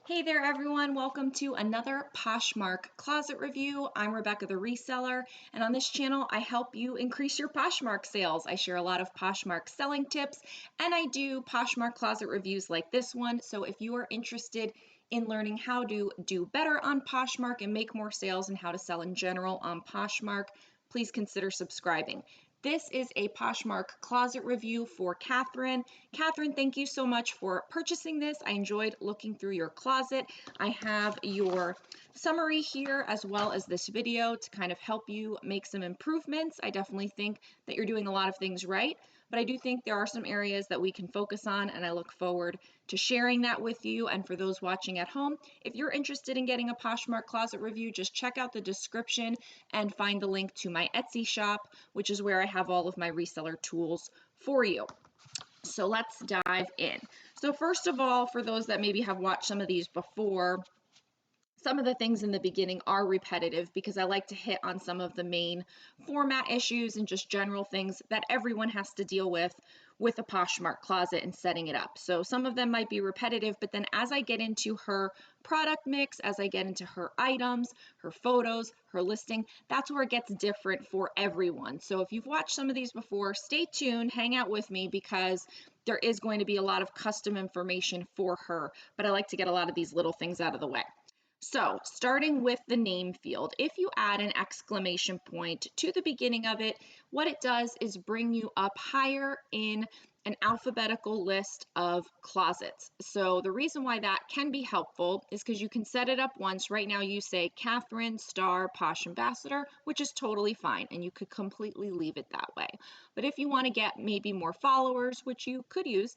Hey there everyone, welcome to another Poshmark closet review. I'm Rebecca the Reseller, and on this channel I help you increase your Poshmark sales. I share a lot of Poshmark selling tips and I do Poshmark closet reviews like this one. So if you are interested in learning how to do better on Poshmark and make more sales and how to sell in general on Poshmark, please consider subscribing. This is a Poshmark closet review for Catherine. Catherine, thank you so much for purchasing this. I enjoyed looking through your closet. I have your summary here as well as this video to kind of help you make some improvements. I definitely think that you're doing a lot of things right, but I do think there are some areas that we can focus on, and I look forward to sharing that with you. And for those watching at home, if you're interested in getting a Poshmark closet review, just check out the description and find the link to my Etsy shop, which is where I have all of my reseller tools for you. So let's dive in. So first of all, for those that maybe have watched some of these before, some of the things in the beginning are repetitive because I like to hit on some of the main format issues and just general things that everyone has to deal with a Poshmark closet and setting it up. So some of them might be repetitive, but then as I get into her product mix, as I get into her items, her photos, her listing, that's where it gets different for everyone. So if you've watched some of these before, stay tuned, hang out with me because there is going to be a lot of custom information for her, but I like to get a lot of these little things out of the way. So starting with the name field, if you add an exclamation point to the beginning of it, what it does is bring you up higher in an alphabetical list of closets. So the reason why that can be helpful is because you can set it up once. Right now you say Catherine Star Posh Ambassador, which is totally fine, and you could completely leave it that way. But if you want to get maybe more followers, which you could use,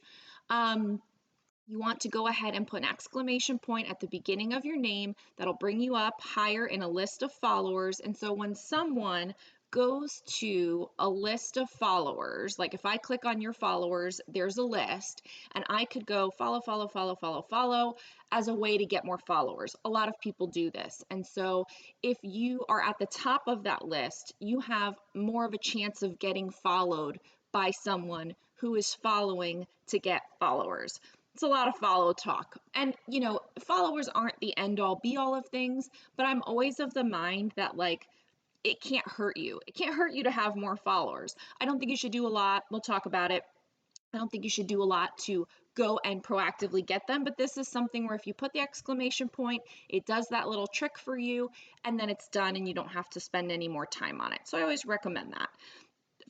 you want to go ahead and put an exclamation point at the beginning of your name. That'll bring you up higher in a list of followers. And so when someone goes to a list of followers, like if I click on your followers, there's a list, and I could go follow, follow, follow, follow, follow as a way to get more followers. A lot of people do this. And so if you are at the top of that list, you have more of a chance of getting followed by someone who is following to get followers. It's a lot of follow talk. And, followers aren't the end all be all of things, but I'm always of the mind that it can't hurt you. It can't hurt you to have more followers. I don't think you should do a lot. We'll talk about it. I don't think you should do a lot to go and proactively get them, but this is something where if you put the exclamation point, it does that little trick for you, and then it's done and you don't have to spend any more time on it. So I always recommend that.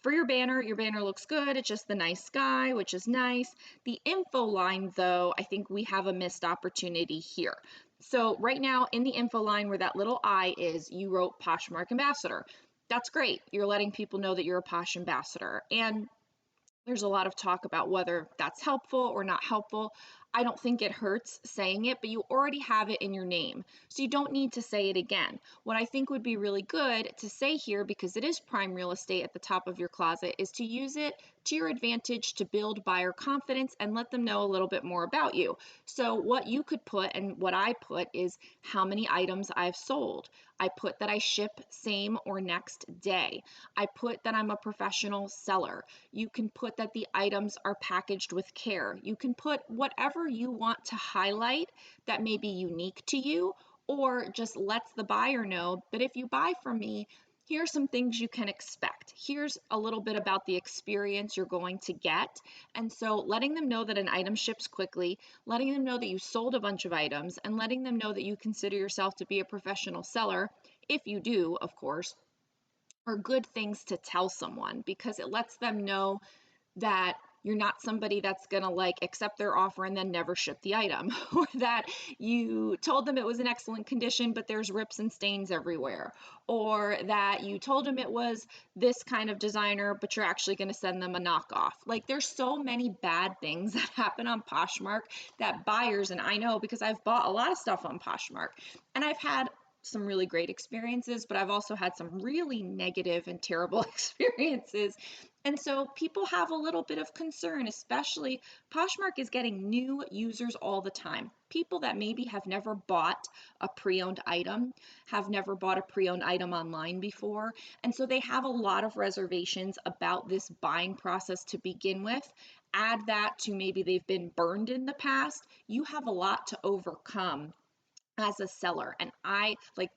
For your banner looks good. It's just the nice sky, which is nice. The info line, though, I think we have a missed opportunity here. So right now in the info line where that little I is, you wrote Poshmark Ambassador. That's great. You're letting people know that you're a Posh Ambassador. And there's a lot of talk about whether that's helpful or not helpful. I don't think it hurts saying it, but you already have it in your name, so you don't need to say it again. What I think would be really good to say here, because it is prime real estate at the top of your closet, is to use it to your advantage to build buyer confidence and let them know a little bit more about you. So what you could put, and what I put, is how many items I've sold. I put that I ship same or next day. I put that I'm a professional seller. You can put that the items are packaged with care. You can put whatever you want to highlight that may be unique to you, or just lets the buyer know, but if you buy from me, here's some things you can expect. Here's a little bit about the experience you're going to get. And so letting them know that an item ships quickly, letting them know that you sold a bunch of items, and letting them know that you consider yourself to be a professional seller, if you do, of course, are good things to tell someone, because it lets them know that you're not somebody that's gonna accept their offer and then never ship the item, or that you told them it was in excellent condition but there's rips and stains everywhere, or that you told them it was this kind of designer but you're actually going to send them a knockoff. There's so many bad things that happen on Poshmark that buyers, and I know because I've bought a lot of stuff on Poshmark and I've had some really great experiences, but I've also had some really negative and terrible experiences. And so people have a little bit of concern, especially Poshmark is getting new users all the time. People that maybe have never bought a pre-owned item, have never bought a pre-owned item online before. And so they have a lot of reservations about this buying process to begin with. add that to maybe they've been burned in the past, you have a lot to overcome as a seller. And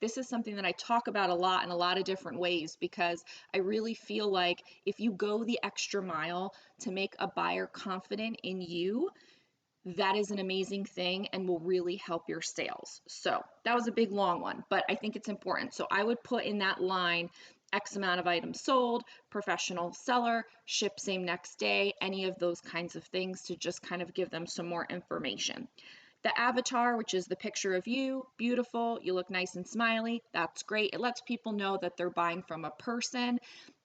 this is something that I talk about a lot in a lot of different ways, because I really feel like if you go the extra mile to make a buyer confident in you, that is an amazing thing and will really help your sales. So that was a big long one, but I think it's important. So I would put in that line X amount of items sold, professional seller, ship same next day, any of those kinds of things to just kind of give them some more information. The avatar, which is the picture of you, beautiful, you look nice and smiley, that's great. It lets people know that they're buying from a person.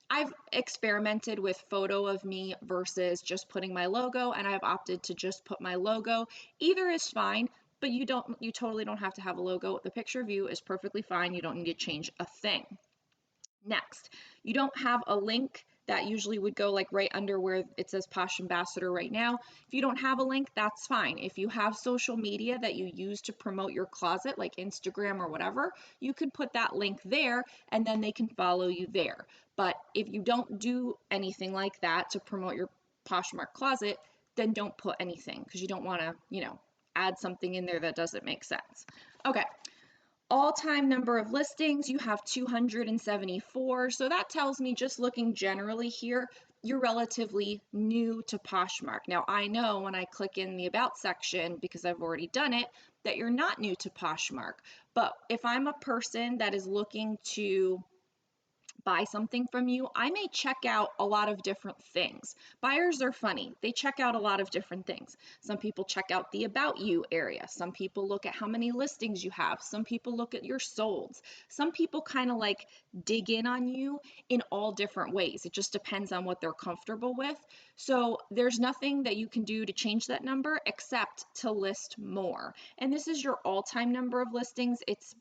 I've experimented with photo of me versus just putting my logo, and I've opted to just put my logo. Either is fine, but you totally don't have to have a logo. The picture of you is perfectly fine. You don't need to change a thing. Next, you don't have a link that usually would go like right under where it says Posh Ambassador right now. If you don't have a link, that's fine. If you have social media that you use to promote your closet, like Instagram or whatever, you can put that link there and then they can follow you there. But if you don't do anything like that to promote your Poshmark closet, then don't put anything, because you don't want to, add something in there that doesn't make sense. Okay, all-time number of listings, you have 274. So that tells me, just looking generally here, you're relatively new to Poshmark. Now, I know when I click in the About section, because I've already done it, that you're not new to Poshmark. But if I'm a person that is looking to buy something from you, I may check out a lot of different things. Buyers are funny. They check out a lot of different things. Some people check out the About You area. Some people look at how many listings you have. Some people look at your solds. Some people kind of like dig in on you in all different ways. It just depends on what they're comfortable with. So there's nothing that you can do to change that number except to list more. And this is your all-time number of listings. It's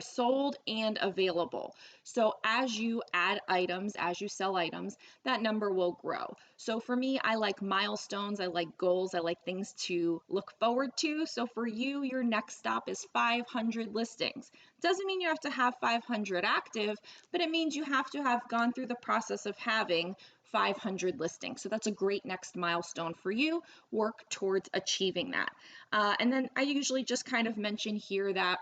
sold and available. So as you add items, as you sell items, that number will grow. So for me, I like milestones, I like goals, I like things to look forward to. So for you, your next stop is 500 listings. Doesn't mean you have to have 500 active, but it means you have to have gone through the process of having 500 listings. So that's a great next milestone for you. Work towards achieving that. And then I usually just kind of mention here that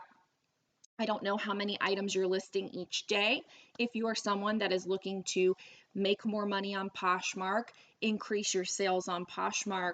I don't know how many items you're listing each day. If you are someone that is looking to make more money on Poshmark, increase your sales on Poshmark,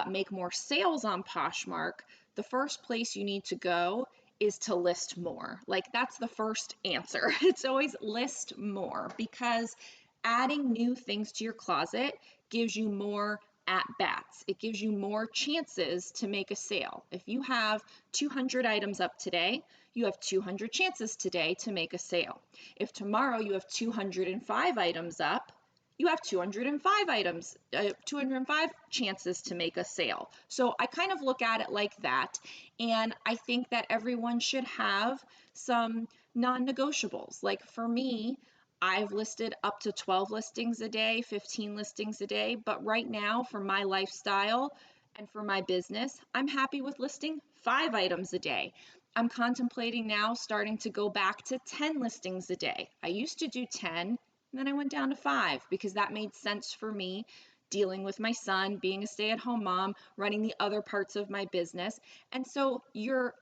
make more sales on Poshmark, the first place you need to go is to list more. Like, that's the first answer. It's always list more, because adding new things to your closet gives you more at bats. It gives you more chances to make a sale. If you have 200 items up today, you have 200 chances today to make a sale. If tomorrow you have 205 items up, you have 205 chances to make a sale. So I kind of look at it like that. And I think that everyone should have some non-negotiables. Like for me, I've listed up to 12 listings a day, 15 listings a day, but right now for my lifestyle and for my business, I'm happy with listing 5 items a day. I'm contemplating now starting to go back to 10 listings a day. I used to do 10, and then I went down to 5 because that made sense for me, dealing with my son, being a stay-at-home mom, running the other parts of my business. And so your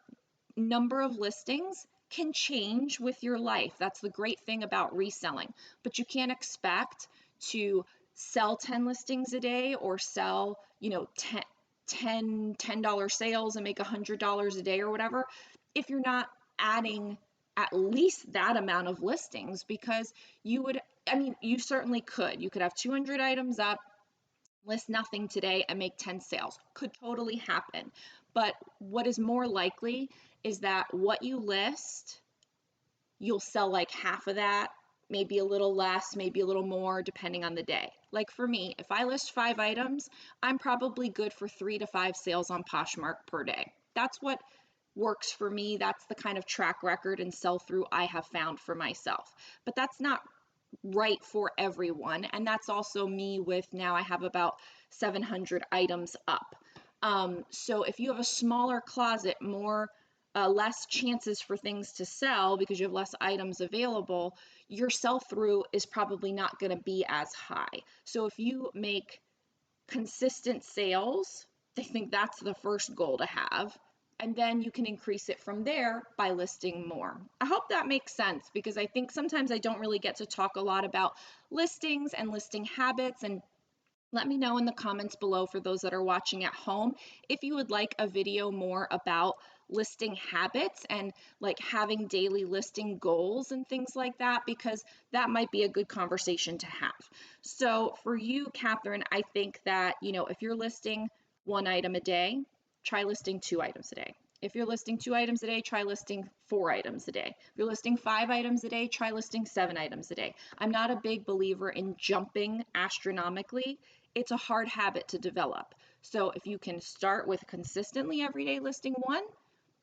number of listings can change with your life. That's the great thing about reselling. But you can't expect to sell 10 listings a day or sell, 10 $10 sales and make $100 a day or whatever if you're not adding at least that amount of listings, because you certainly could. You could have 200 items up, list nothing today, and make 10 sales. Could totally happen. But what is more likely is that what you list, you'll sell like half of that, maybe a little less, maybe a little more, depending on the day. Like for me, if I list 5 items, I'm probably good for 3 to 5 sales on Poshmark per day. That's what works for me. That's the kind of track record and sell-through I have found for myself. But that's not right for everyone. And that's also me with, now I have about 700 items up. So if you have a smaller closet, more less chances for things to sell because you have less items available, your sell-through is probably not going to be as high. So if you make consistent sales, I think that's the first goal to have. And then you can increase it from there by listing more. I hope that makes sense, because I think sometimes I don't really get to talk a lot about listings and listing habits. And let me know in the comments below, for those that are watching at home, if you would like a video more about listing habits and like having daily listing goals and things like that, because that might be a good conversation to have. So for you, Catherine, I think that, if you're listing one item a day, try listing 2 items a day. If you're listing 2 items a day, try listing 4 items a day. If you're listing 5 items a day, try listing 7 items a day. I'm not a big believer in jumping astronomically. It's a hard habit to develop. So if you can start with consistently every day listing 1,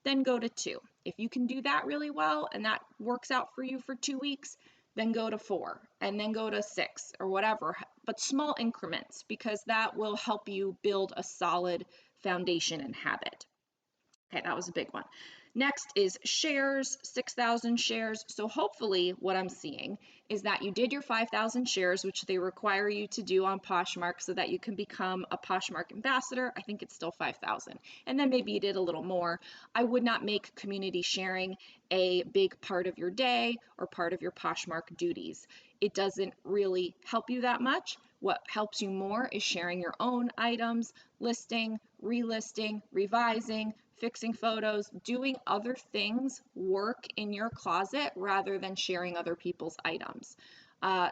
then go to 2. If you can do that really well and that works out for you for 2 weeks, then go to 4 and then go to 6 or whatever, but small increments, because that will help you build a solid foundation and habit. Okay, that was a big one. Next is shares, 6,000 shares. So hopefully what I'm seeing is that you did your 5,000 shares, which they require you to do on Poshmark so that you can become a Poshmark ambassador. I think it's still 5,000. And then maybe you did a little more. I would not make community sharing a big part of your day or part of your Poshmark duties. It doesn't really help you that much. What helps you more is sharing your own items, listing, relisting, revising, fixing photos, doing other things work in your closet rather than sharing other people's items.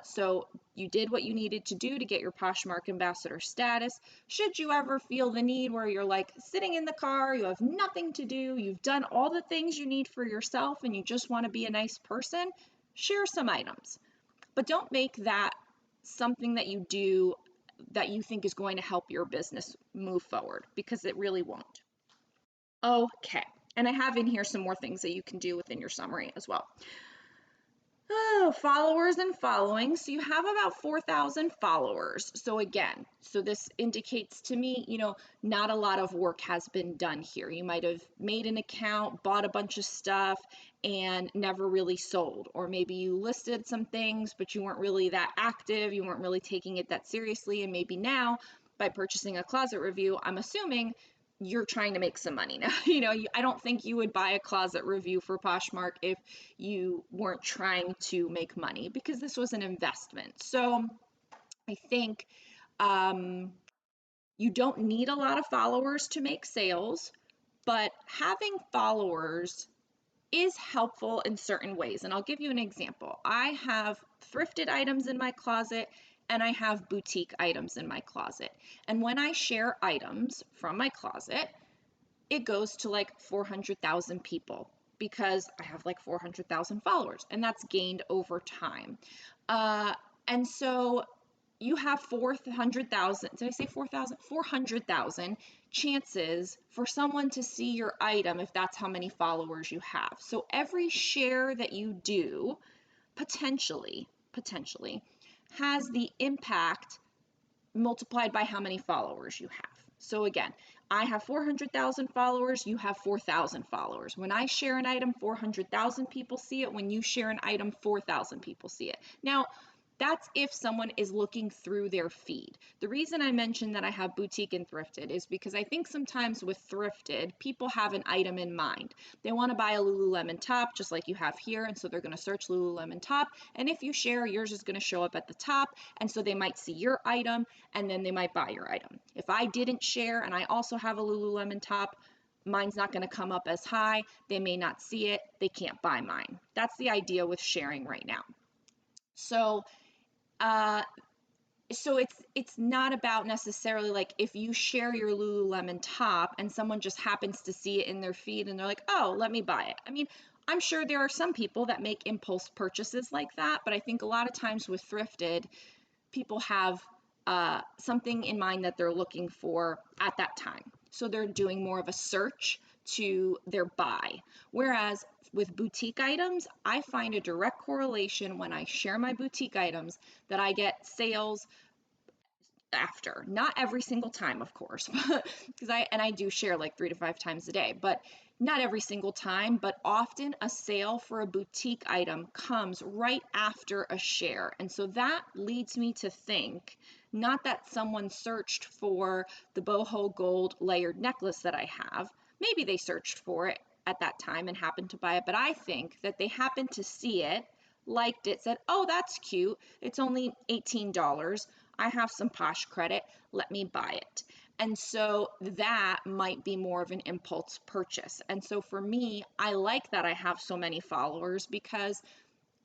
So you did what you needed to do to get your Poshmark ambassador status. Should you ever feel the need where you're like sitting in the car, you have nothing to do, you've done all the things you need for yourself and you just want to be a nice person, share some items. But don't make that something that you do that you think is going to help your business move forward, because it really won't. Okay, and I have in here some more things that you can do within your summary as well. Oh, followers and following. So you have about 4,000 followers. So again, this indicates to me, not a lot of work has been done here. You might have made an account, bought a bunch of stuff, and never really sold. Or maybe you listed some things, but you weren't really that active. You weren't really taking it that seriously. And maybe now, by purchasing a closet review, I'm assuming you're trying to make some money now. I don't think you would buy a closet review for Poshmark if you weren't trying to make money, because this was an investment. So I think you don't need a lot of followers to make sales, but having followers is helpful in certain ways. And I'll give you an example. I have thrifted items in my closet and I have boutique items in my closet. And when I share items from my closet, it goes to like 400,000 people, because I have like 400,000 followers, and that's gained over time. And so you have 400,000, did I say 4,000? 400,000 chances for someone to see your item if that's how many followers you have. So every share that you do potentially has the impact multiplied by how many followers you have. So again, I have 400,000 followers, you have 4,000 followers. When I share an item, 400,000 people see it. When you share an item, 4,000 people see it. Now, that's if someone is looking through their feed. The reason I mentioned that I have boutique and thrifted is because I think sometimes with thrifted, people have an item in mind. They want to buy a Lululemon top, just like you have here, and so they're going to search Lululemon top, and if you share, yours is going to show up at the top, and so they might see your item, and then they might buy your item. If I didn't share and I also have a Lululemon top, mine's not going to come up as high, they may not see it, they can't buy mine. That's the idea with sharing right now. So it's not about necessarily like if you share your Lululemon top and someone just happens to see it in their feed and they're like, oh, let me buy it. I mean, I'm sure there are some people that make impulse purchases like that, but I think a lot of times with thrifted, people have something in mind that they're looking for at that time. So they're doing more of a search to their buy. Whereas with boutique items, I find a direct correlation when I share my boutique items that I get sales after. Not every single time, of course, because I do share like 3 to 5 times a day, but not every single time. But often a sale for a boutique item comes right after a share. And so that leads me to think not that someone searched for the boho gold layered necklace that I have. Maybe they searched for it at that time and happened to buy it, but I think that they happened to see it, liked it, said, oh, that's cute. It's only $18. I have some Posh credit. Let me buy it. And so that might be more of an impulse purchase. And so for me, I like that I have so many followers because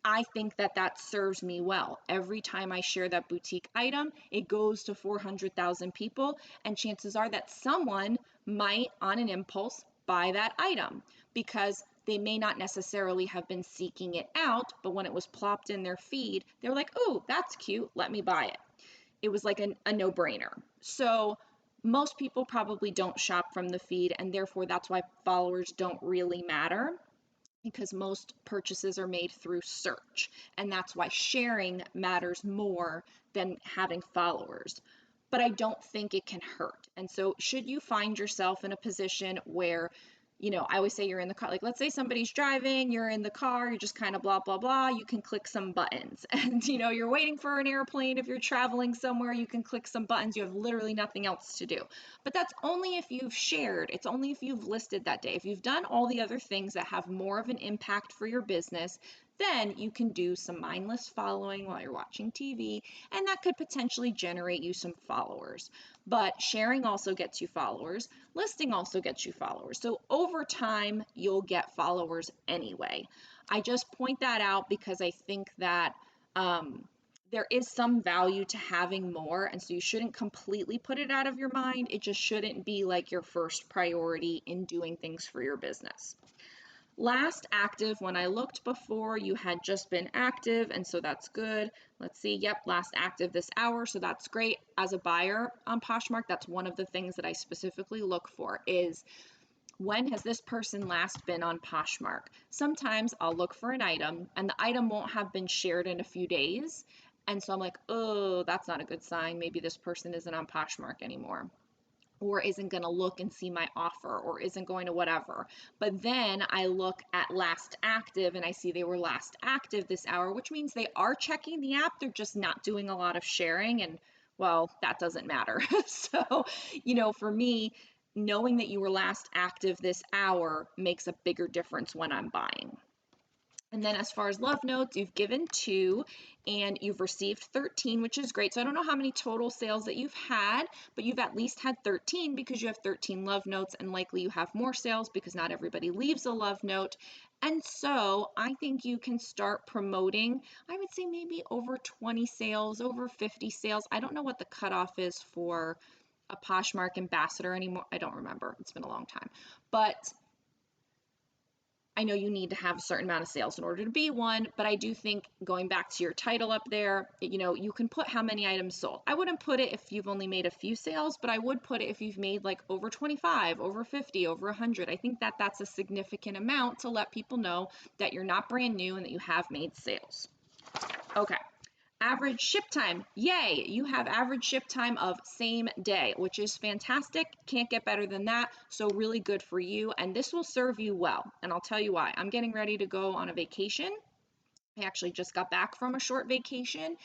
I think that that serves me well. Every time I share that boutique item, it goes to 400,000 people, and chances are that someone might, on an impulse, buy that item because they may not necessarily have been seeking it out, but when it was plopped in their feed, they were like, oh, that's cute, let me buy it. It was like a no-brainer. So most people probably don't shop from the feed, and therefore that's why followers don't really matter, because most purchases are made through search, and that's why sharing matters more than having followers. But I don't think it can hurt. And so should you find yourself in a position where, I always say you're in the car, like let's say somebody's driving, you're in the car, you're just kind of blah, blah, blah, you can click some buttons. And, you're waiting for an airplane. If you're traveling somewhere, you can click some buttons. You have literally nothing else to do. But that's only if you've shared. It's only if you've listed that day. If you've done all the other things that have more of an impact for your business, then you can do some mindless following while you're watching TV, and that could potentially generate you some followers. But sharing also gets you followers, listing also gets you followers. So over time, you'll get followers anyway. I just point that out because I think that there is some value to having more, and so you shouldn't completely put it out of your mind. It just shouldn't be like your first priority in doing things for your business. Last active, when I looked before, you had just been active, and so that's good. Let's see, yep, last active this hour, so that's great. As a buyer on Poshmark, that's one of the things that I specifically look for is, when has this person last been on Poshmark? Sometimes I'll look for an item and the item won't have been shared in a few days. And so I'm like, oh, that's not a good sign. Maybe this person isn't on Poshmark anymore, or isn't going to look and see my offer, or isn't going to whatever. But then I look at last active and I see they were last active this hour, which means they are checking the app. They're just not doing a lot of sharing. And well, that doesn't matter. So, for me, knowing that you were last active this hour makes a bigger difference when I'm buying. And then as far as love notes, you've given 2 and you've received 13, which is great. So I don't know how many total sales that you've had, but you've at least had 13 because you have 13 love notes, and likely you have more sales because not everybody leaves a love note. And so I think you can start promoting, I would say maybe over 20 sales, over 50 sales. I don't know what the cutoff is for a Poshmark ambassador anymore. I don't remember. It's been a long time. But I know you need to have a certain amount of sales in order to be one, but I do think, going back to your title up there, you can put how many items sold. I wouldn't put it if you've only made a few sales, but I would put it if you've made like over 25, over 50, over 100. I think that that's a significant amount to let people know that you're not brand new and that you have made sales. Okay. Average ship time, yay, you have average ship time of same day, which is fantastic. Can't get better than that. So really good for you, and this will serve you well. And I'll tell you why. I'm getting ready to go on a vacation. I actually just got back from a short vacation,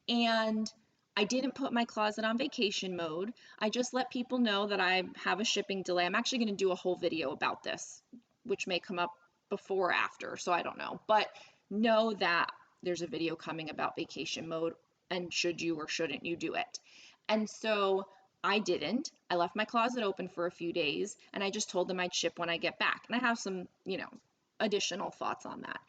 and I didn't put my closet on vacation mode. I just let people know that I have a shipping delay. I'm actually going to do a whole video about this, which may come up before or after, so I don't know. But know that there's a video coming about vacation mode, and should you or shouldn't you do it. And so I didn't. I left my closet open for a few days, and I just told them I'd ship when I get back. And I have some, additional thoughts on that.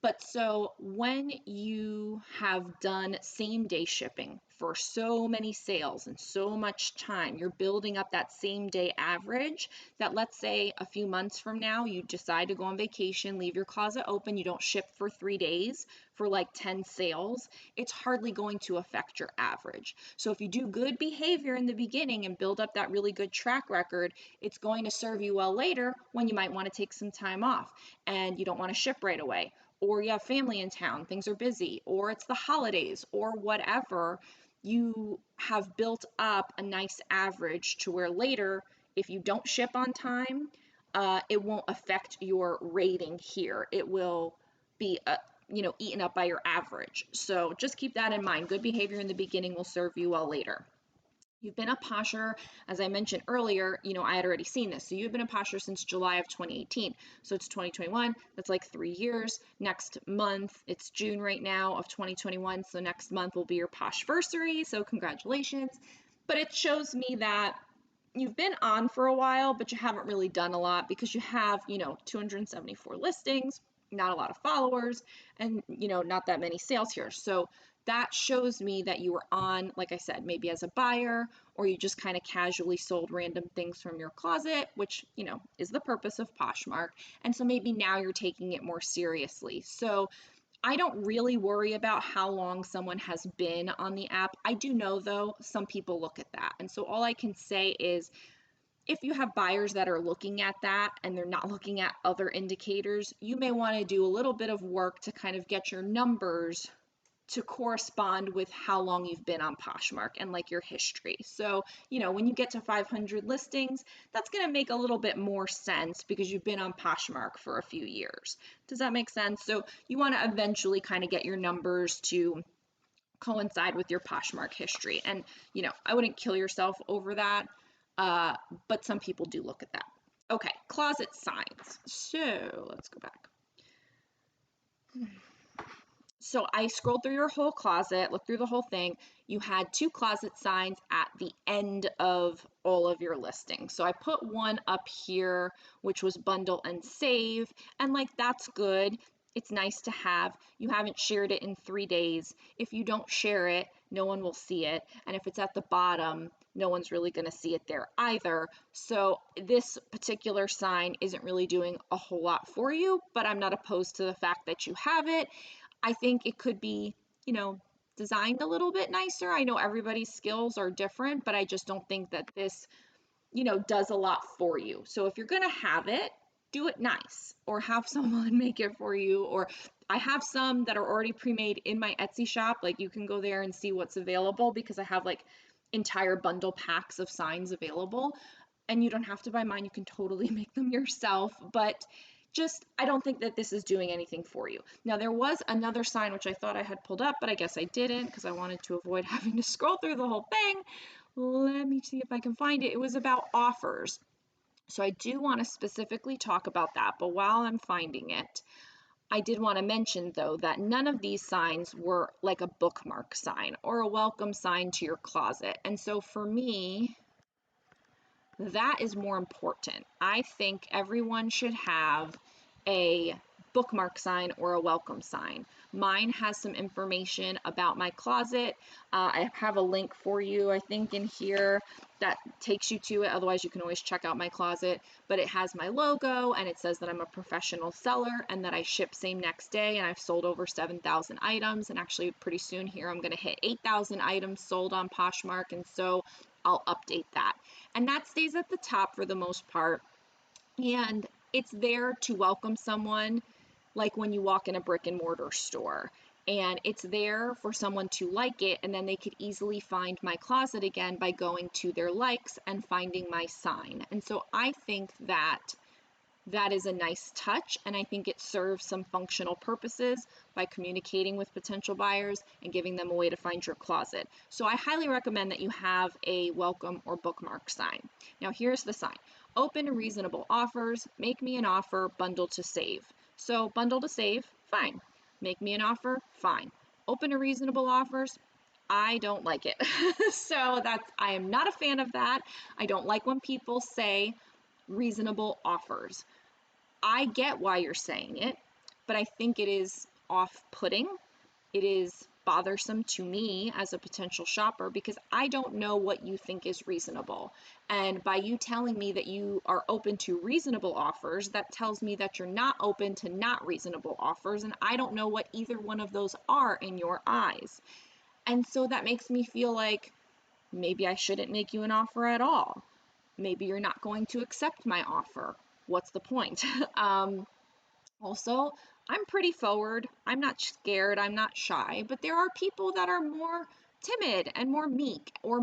But so when you have done same day shipping for so many sales and so much time, you're building up that same day average, that let's say a few months from now, you decide to go on vacation, leave your closet open, you don't ship for 3 days for like 10 sales, it's hardly going to affect your average. So if you do good behavior in the beginning and build up that really good track record, it's going to serve you well later when you might want to take some time off and you don't want to ship right away, or you have family in town, things are busy, or it's the holidays, or whatever. you have built up a nice average to where later, if you don't ship on time, it won't affect your rating here. It will be, eaten up by your average. So just keep that in mind. Good behavior in the beginning will serve you well later. You've been a Posher, as I mentioned earlier, I had already seen this. So you've been a Posher since July of 2018. So it's 2021. That's like 3 years. Next month, it's June right now of 2021. So next month will be your Poshversary. So congratulations. But it shows me that you've been on for a while, but you haven't really done a lot because you have, 274 listings, not a lot of followers, and, not that many sales here. So that shows me that you were on, like I said, maybe as a buyer, or you just kind of casually sold random things from your closet, which, is the purpose of Poshmark. And so maybe now you're taking it more seriously. So I don't really worry about how long someone has been on the app. I do know, though, some people look at that. And so all I can say is if you have buyers that are looking at that and they're not looking at other indicators, you may want to do a little bit of work to kind of get your numbers to correspond with how long you've been on Poshmark and like your history. So, when you get to 500 listings, that's going to make a little bit more sense because you've been on Poshmark for a few years. Does that make sense? So you want to eventually kind of get your numbers to coincide with your Poshmark history. And, I wouldn't kill yourself over that, but some people do look at that. Okay, closet signs. So let's go back. So I scrolled through your whole closet, looked through the whole thing. You had 2 closet signs at the end of all of your listings. So I put one up here, which was bundle and save. And like, that's good. It's nice to have. You haven't shared it in 3 days. If you don't share it, no one will see it. And if it's at the bottom, no one's really going to see it there either. So this particular sign isn't really doing a whole lot for you, but I'm not opposed to the fact that you have it. I think it could be, designed a little bit nicer. I know everybody's skills are different, but I just don't think that this, does a lot for you. So if you're going to have it, do it nice or have someone make it for you. Or I have some that are already pre-made in my Etsy shop. Like you can go there and see what's available because I have like entire bundle packs of signs available. And you don't have to buy mine. You can totally make them yourself. But I don't think that this is doing anything for you. Now, there was another sign which I thought I had pulled up, but I guess I didn't because I wanted to avoid having to scroll through the whole thing. Let me see if I can find it. It was about offers. So I do want to specifically talk about that, but while I'm finding it, I did want to mention though that none of these signs were like a bookmark sign or a welcome sign to your closet. And so for me, that is more important. I think everyone should have a bookmark sign or a welcome sign. Mine has some information about my closet. I have a link for you, I think, in here that takes you to it. Otherwise, you can always check out my closet. But it has my logo and it says that I'm a professional seller and that I ship same next day and I've sold over 7,000 items. And actually, pretty soon here, I'm going to hit 8,000 items sold on Poshmark. And so I'll update that. And that stays at the top for the most part. And it's there to welcome someone like when you walk in a brick and mortar store. And it's there for someone to like it, and then they could easily find my closet again by going to their likes and finding my sign. And so I think that that is a nice touch, and I think it serves some functional purposes by communicating with potential buyers and giving them a way to find your closet. So I highly recommend that you have a welcome or bookmark sign. Now here's the sign. Open reasonable offers, make me an offer, bundle to save. So bundle to save, fine. Make me an offer, fine. Open to reasonable offers, I don't like it. So I am not a fan of that. I don't like when people say reasonable offers. I get why you're saying it, but I think it is off-putting. It is bothersome to me as a potential shopper because I don't know what you think is reasonable. And by you telling me that you are open to reasonable offers, that tells me that you're not open to not reasonable offers, and I don't know what either one of those are in your eyes. And so that makes me feel like maybe I shouldn't make you an offer at all. Maybe you're not going to accept my offer. What's the point? Also, I'm pretty forward. I'm not scared. I'm not shy. But there are people that are more timid and more meek or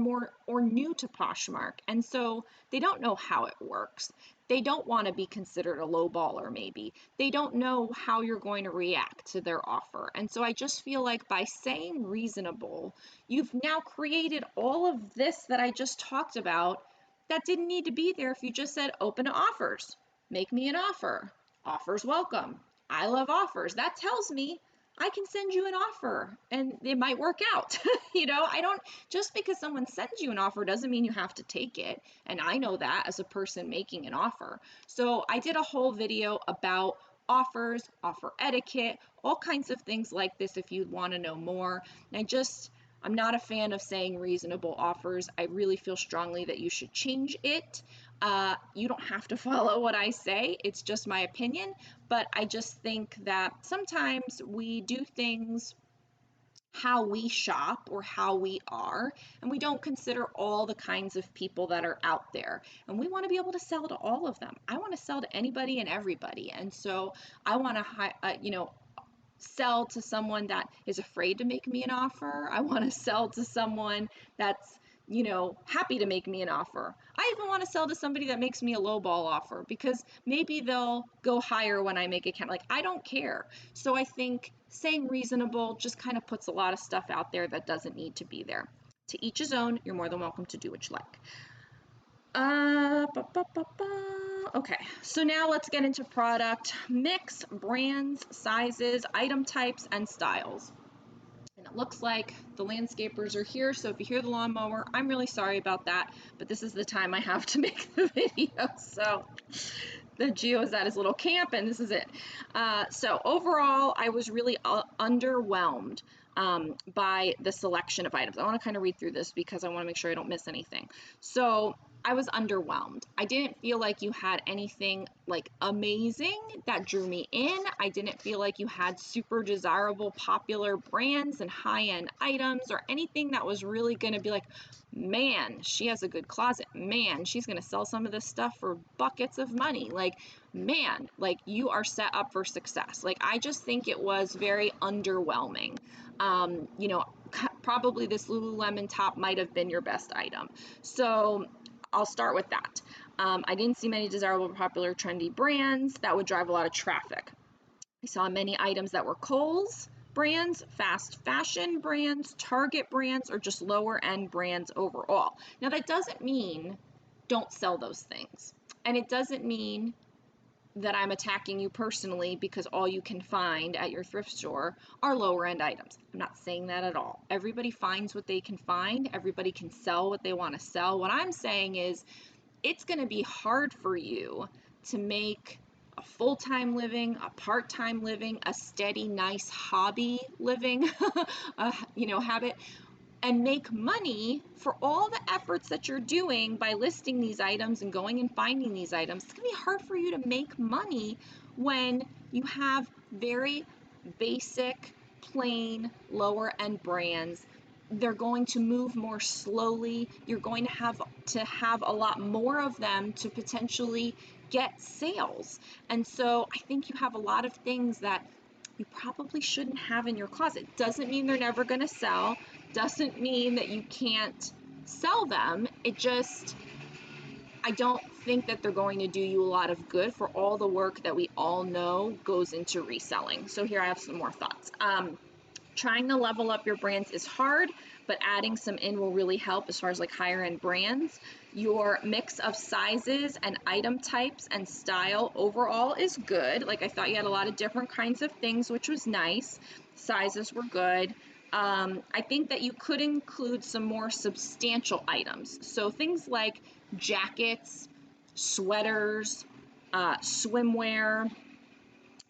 new to Poshmark, and so they don't know how it works. They don't want to be considered a low baller, maybe. They don't know how you're going to react to their offer. And so I just feel like by saying reasonable, you've now created all of this that I just talked about that didn't need to be there if you just said open to offers. Make me an offer. Offers welcome. I love offers. That tells me I can send you an offer and it might work out. I don't, just because someone sends you an offer doesn't mean you have to take it. And I know that as a person making an offer. So I did a whole video about offers, offer etiquette, all kinds of things like this if you want to know more. And I'm not a fan of saying reasonable offers. I really feel strongly that you should change it. You don't have to follow what I say. It's just my opinion. But I just think that sometimes we do things how we shop or how we are, and we don't consider all the kinds of people that are out there. And we want to be able to sell to all of them. I want to sell to anybody and everybody. And so I want to, sell to someone that is afraid to make me an offer. I want to sell to someone that's, happy to make me an offer. I even want to sell to somebody that makes me a lowball offer because maybe they'll go higher when I make a count. Like, I don't care. So I think saying reasonable just kind of puts a lot of stuff out there that doesn't need to be there. To each his own. You're more than welcome to do what you like. Okay, so now let's get into product mix, brands, sizes, item types, and styles. And it looks like the landscapers are here, so if you hear the lawnmower, I'm really sorry about that, but this is the time I have to make the video. So the Geo is at his little camp, and this is it. So overall, I was really underwhelmed by the selection of items. I want to kind of read through this because I want to make sure I don't miss anything. So I was underwhelmed. I didn't feel like you had anything like amazing that drew me in. I didn't feel like you had super desirable, popular brands and high-end items or anything that was really going to be like, man, she has a good closet. Man, she's going to sell some of this stuff for buckets of money. Like, man, like you are set up for success. Like, I just think it was very underwhelming. Probably this Lululemon top might have been your best item. So I'll start with that. I didn't see many desirable, popular, trendy brands that would drive a lot of traffic. I saw many items that were Kohl's brands, fast fashion brands, Target brands, or just lower end brands overall. Now that doesn't mean don't sell those things. And it doesn't mean that I'm attacking you personally because all you can find at your thrift store are lower end items. I'm not saying that at all. Everybody finds what they can find. Everybody can sell what they want to sell. What I'm saying is it's going to be hard for you to make a full-time living, a part-time living, a steady, nice hobby living, habit, and make money for all the efforts that you're doing by listing these items and going and finding these items. It's gonna be hard for you to make money when you have very basic, plain, lower end brands. They're going to move more slowly. You're going to have a lot more of them to potentially get sales. And so I think you have a lot of things that you probably shouldn't have in your closet. Doesn't mean they're never going to sell. Doesn't mean that you can't sell them. I don't think that they're going to do you a lot of good for all the work that we all know goes into reselling. So here I have some more thoughts. Trying to level up your brands is hard, but adding some in will really help as far as like higher end brands. Your mix of sizes and item types and style overall is good. Like I thought you had a lot of different kinds of things, which was nice. Sizes were good. I think that you could include some more substantial items. So things like jackets, sweaters, swimwear,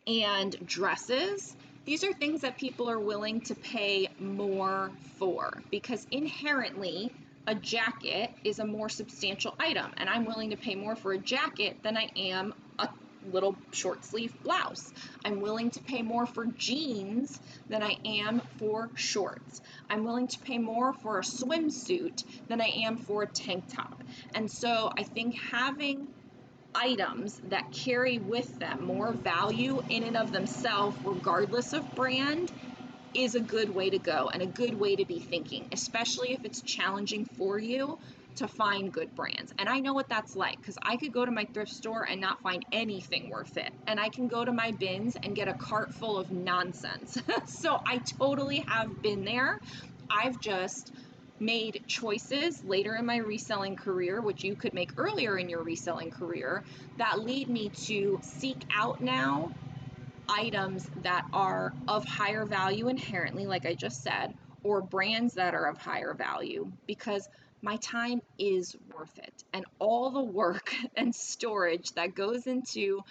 and dresses. These are things that people are willing to pay more for because inherently a jacket is a more substantial item, and I'm willing to pay more for a jacket than I am a little short sleeve blouse. I'm willing to pay more for jeans than I am for shorts. I'm willing to pay more for a swimsuit than I am for a tank top. And so I think having items that carry with them more value in and of themselves, regardless of brand, is a good way to go and a good way to be thinking, especially if it's challenging for you to find good brands. And I know what that's like, because I could go to my thrift store and not find anything worth it. And I can go to my bins and get a cart full of nonsense. So I totally have been there. I've just made choices later in my reselling career, which you could make earlier in your reselling career, that lead me to seek out now items that are of higher value inherently, like I just said, or brands that are of higher value, because my time is worth it. And all the work and storage that goes into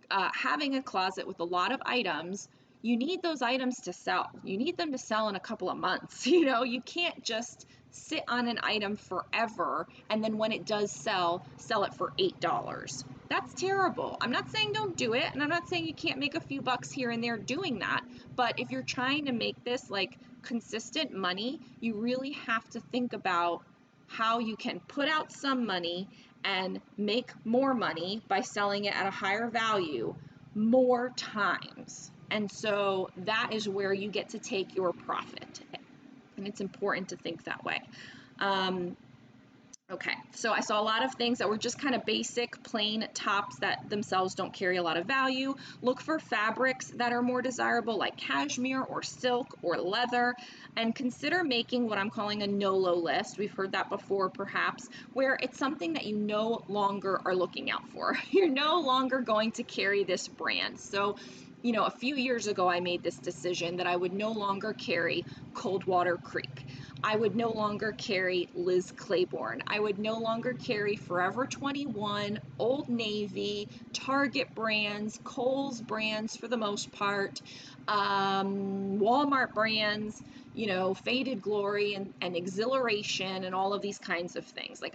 having a closet with a lot of items, you need those items to sell. You need them to sell in a couple of months. You know, you can't just sit on an item forever and then when it does sell it for $8. That's terrible. I'm not saying don't do it, and I'm not saying you can't make a few bucks here and there doing that, but if you're trying to make this like consistent money, you really have to think about how you can put out some money and make more money by selling it at a higher value more times. And so that is where you get to take your profit. And it's important to think that way. Okay, so I saw a lot of things that were just kind of basic, plain tops that themselves don't carry a lot of value. Look for fabrics that are more desirable, like cashmere or silk or leather, and consider making what I'm calling a no-low list. We've heard that before, perhaps, where it's something that you no longer are looking out for. You're no longer going to carry this brand. So, you know, a few years ago, I made this decision that I would no longer carry Coldwater Creek. I would no longer carry Liz Claiborne. I would no longer carry Forever 21, Old Navy, Target brands, Kohl's brands for the most part, Walmart brands, you know, Faded Glory and Exhilaration and all of these kinds of things. Like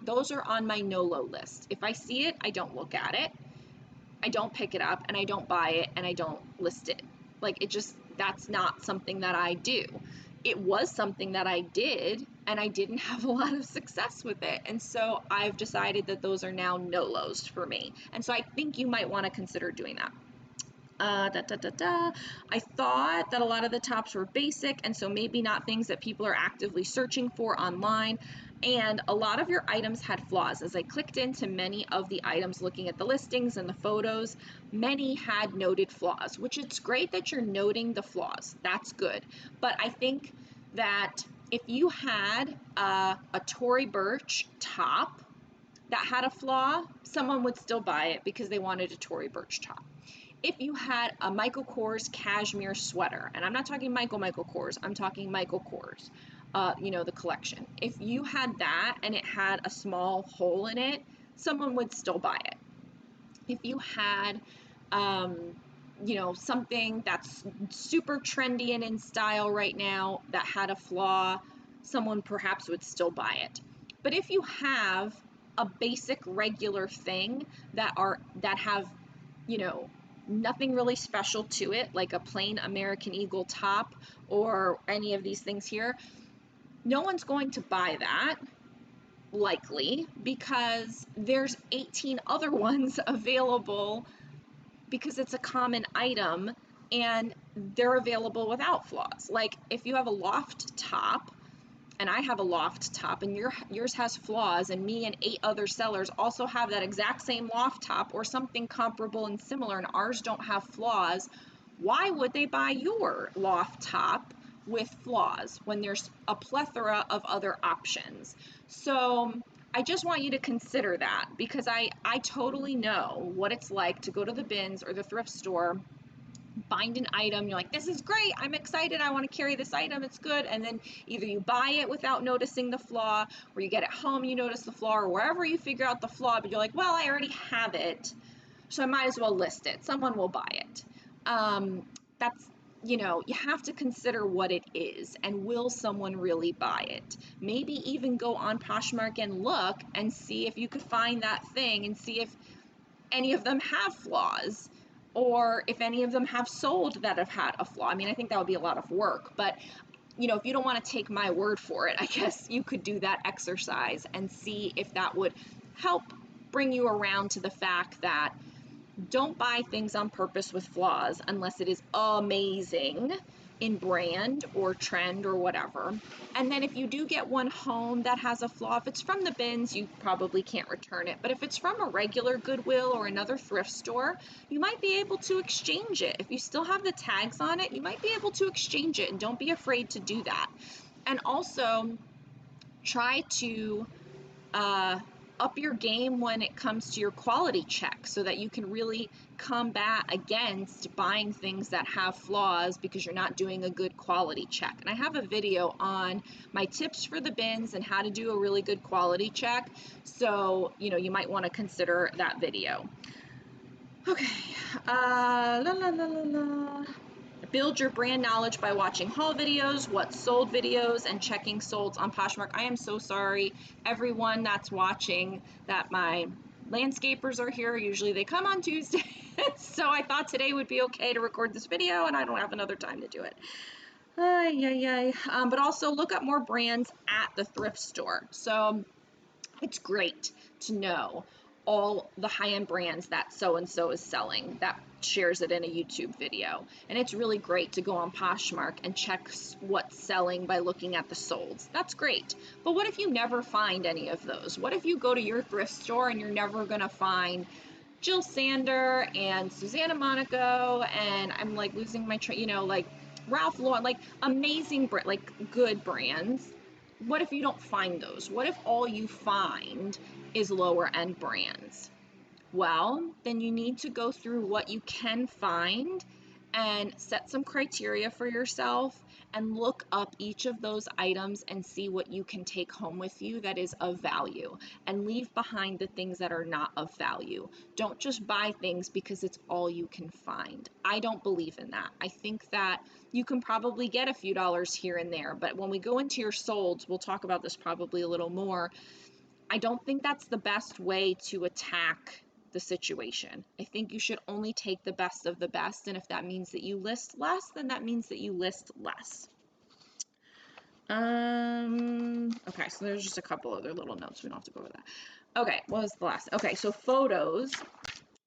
those are on my no-low list. If I see it, I don't look at it. I don't pick it up and I don't buy it and I don't list it. Like that's not something that I do. It was something that I did and I didn't have a lot of success with it. And so I've decided that those are now no-lows for me. And so I think you might want to consider doing that. I thought that a lot of the tops were basic and so maybe not things that people are actively searching for online. And a lot of your items had flaws. As I clicked into many of the items looking at the listings and the photos, many had noted flaws, which it's great that you're noting the flaws. That's good. But I think that if you had a Tory Burch top that had a flaw, someone would still buy it because they wanted a Tory Burch top. If you had a Michael Kors cashmere sweater, and I'm not talking Michael Kors, I'm talking Michael Kors, you know, the collection. If you had that and it had a small hole in it, someone would still buy it. If you had, you know, something that's super trendy and in style right now that had a flaw, someone perhaps would still buy it. But if you have a basic regular thing that have, you know, nothing really special to it, like a plain American Eagle top or any of these things here, no one's going to buy that, likely, because there's 18 other ones available because it's a common item and they're available without flaws. Like if you have a loft top, and I have a loft top and yours has flaws, and me and 8 other sellers also have that exact same loft top or something comparable and similar, and ours don't have flaws, why would they buy your loft top with flaws when there's a plethora of other options? So I just want you to consider that, because I totally know what it's like to go to the bins or the thrift store, find an item, you're like, this is great, I'm excited, I want to carry this item, it's good, and then either you buy it without noticing the flaw, or you get it home, you notice the flaw, or wherever you figure out the flaw, but you're like, well, I already have it, so I might as well list it, someone will buy it. That's, you know, you have to consider what it is, and will someone really buy it? Maybe even go on Poshmark and look and see if you could find that thing and see if any of them have flaws, or if any of them have sold that have had a flaw. I mean, I think that would be a lot of work, but you know, if you don't want to take my word for it, I guess you could do that exercise and see if that would help bring you around to the fact that don't buy things on purpose with flaws unless it is amazing, in brand or trend or whatever. And then if you do get one home that has a flaw, if it's from the bins, you probably can't return it. But if it's from a regular Goodwill or another thrift store, you might be able to exchange it. If you still have the tags on it, you might be able to exchange it, and don't be afraid to do that. And also try to up your game when it comes to your quality check so that you can really combat against buying things that have flaws because you're not doing a good quality check. And I have a video on my tips for the bins and how to do a really good quality check. So, you might want to consider that video. Okay, Build your brand knowledge by watching haul videos, what's sold videos, and checking solds on Poshmark. I am so sorry, everyone that's watching, that my landscapers are here. Usually they come on Tuesday, so I thought today would be okay to record this video, and I don't have another time to do it. But also look up more brands at the thrift store. So it's great to know all the high-end brands that so-and-so is selling, that shares it in a YouTube video. And it's really great to go on Poshmark and check what's selling by looking at the solds. That's great. But what if you never find any of those? What if you go to your thrift store and you're never gonna find Jill Sander and Susanna Monaco, and I'm like losing my like Ralph Lauren, like amazing, like good brands. What if you don't find those? What if all you find is lower end brands? Well, then you need to go through what you can find and set some criteria for yourself and look up each of those items and see what you can take home with you that is of value, and leave behind the things that are not of value. Don't just buy things because it's all you can find. I don't believe in that. I think that you can probably get a few dollars here and there, but when we go into your solds, we'll talk about this probably a little more. I don't think that's the best way to attack the situation. I think you should only take the best of the best, and if that means that you list less, then that means that you list less. Okay, so there's just a couple other little notes. We don't have to go over that. Okay, what was the last? Okay, so photos.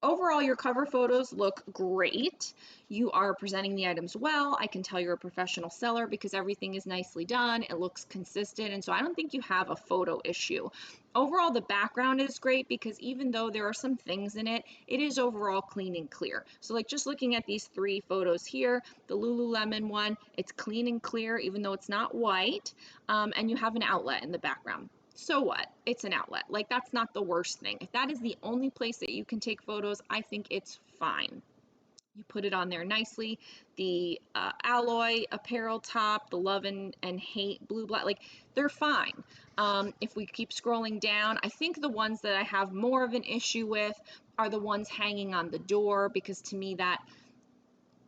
Overall, your cover photos look great. You are presenting the items well. I can tell you're a professional seller because everything is nicely done. It looks consistent, and so I don't think you have a photo issue. Overall, the background is great because even though there are some things in it, it is overall clean and clear. So like just looking at these 3 photos here, the Lululemon one, it's clean and clear even though it's not white, and you have an outlet in the background. So what? It's an outlet. Like, that's not the worst thing. If that is the only place that you can take photos, I think it's fine. You put it on there nicely. The alloy apparel top, the love and hate blue black, like they're fine. If we keep scrolling down, I think the ones that I have more of an issue with are the ones hanging on the door, because to me that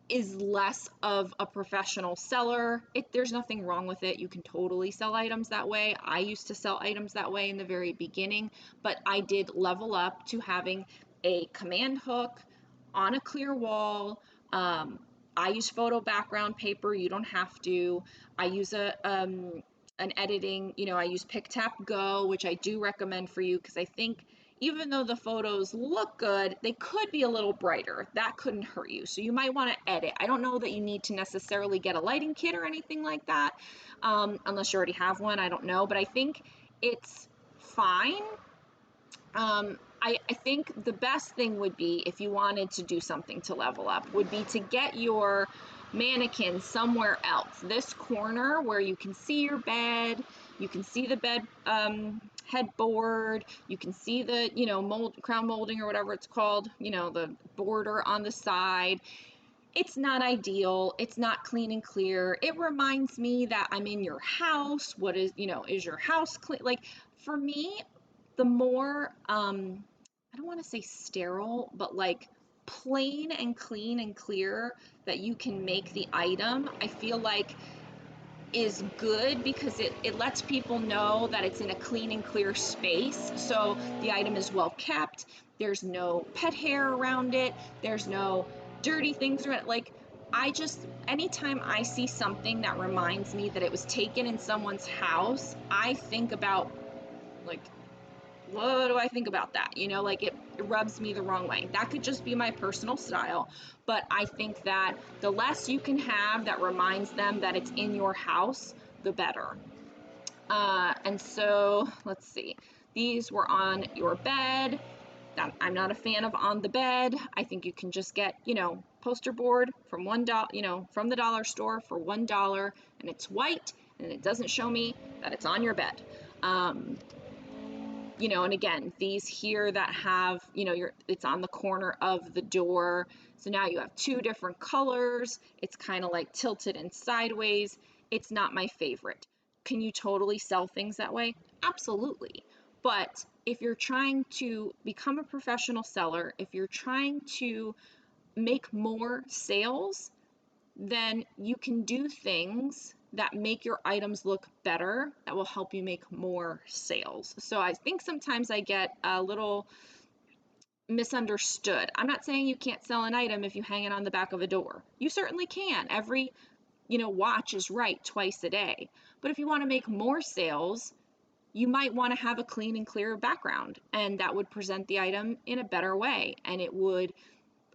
is less of a professional seller. There's nothing wrong with it. You can totally sell items that way. I used to sell items that way in the very beginning, but I did level up to having a command hook on a clear wall. I use photo background paper. You don't have to. I use an editing, I use PicTap Go, which I do recommend for you because I think even though the photos look good, they could be a little brighter. That couldn't hurt you. So you might want to edit. I don't know that you need to necessarily get a lighting kit or anything like that, unless you already have one. I don't know, but I think it's fine. I think the best thing would be, if you wanted to do something to level up, would be to get your mannequin somewhere else. This corner where you can see your bed, you can see the bed headboard, you can see the crown molding or whatever it's called, the border on the side. It's not ideal. It's not clean and clear. It reminds me that I'm in your house. What is your house clean? Like, for me, the more I don't want to say sterile, but like plain and clean and clear that you can make the item, I feel like is good, because it lets people know that it's in a clean and clear space. So the item is well kept. There's no pet hair around it. There's no dirty things around it. Like, anytime I see something that reminds me that it was taken in someone's house, I think about, like, what do I think about that? Like, it rubs me the wrong way. That could just be my personal style, but I think that the less you can have that reminds them that it's in your house, the better. And so let's see, these were on your bed. I'm not a fan of on the bed. I think you can just get, poster board from $1, from the dollar store for $1, and it's white and it doesn't show me that it's on your bed. And again, these here that have, it's on the corner of the door. So now you have two different colors. It's kind of like tilted and sideways. It's not my favorite. Can you totally sell things that way? Absolutely. But if you're trying to become a professional seller, if you're trying to make more sales, then you can do things that make your items look better that will help you make more sales. So I think sometimes I get a little misunderstood. I'm not saying you can't sell an item if you hang it on the back of a door. You certainly can. Every, watch is right twice a day. But if you want to make more sales, you might want to have a clean and clear background, and that would present the item in a better way, and it would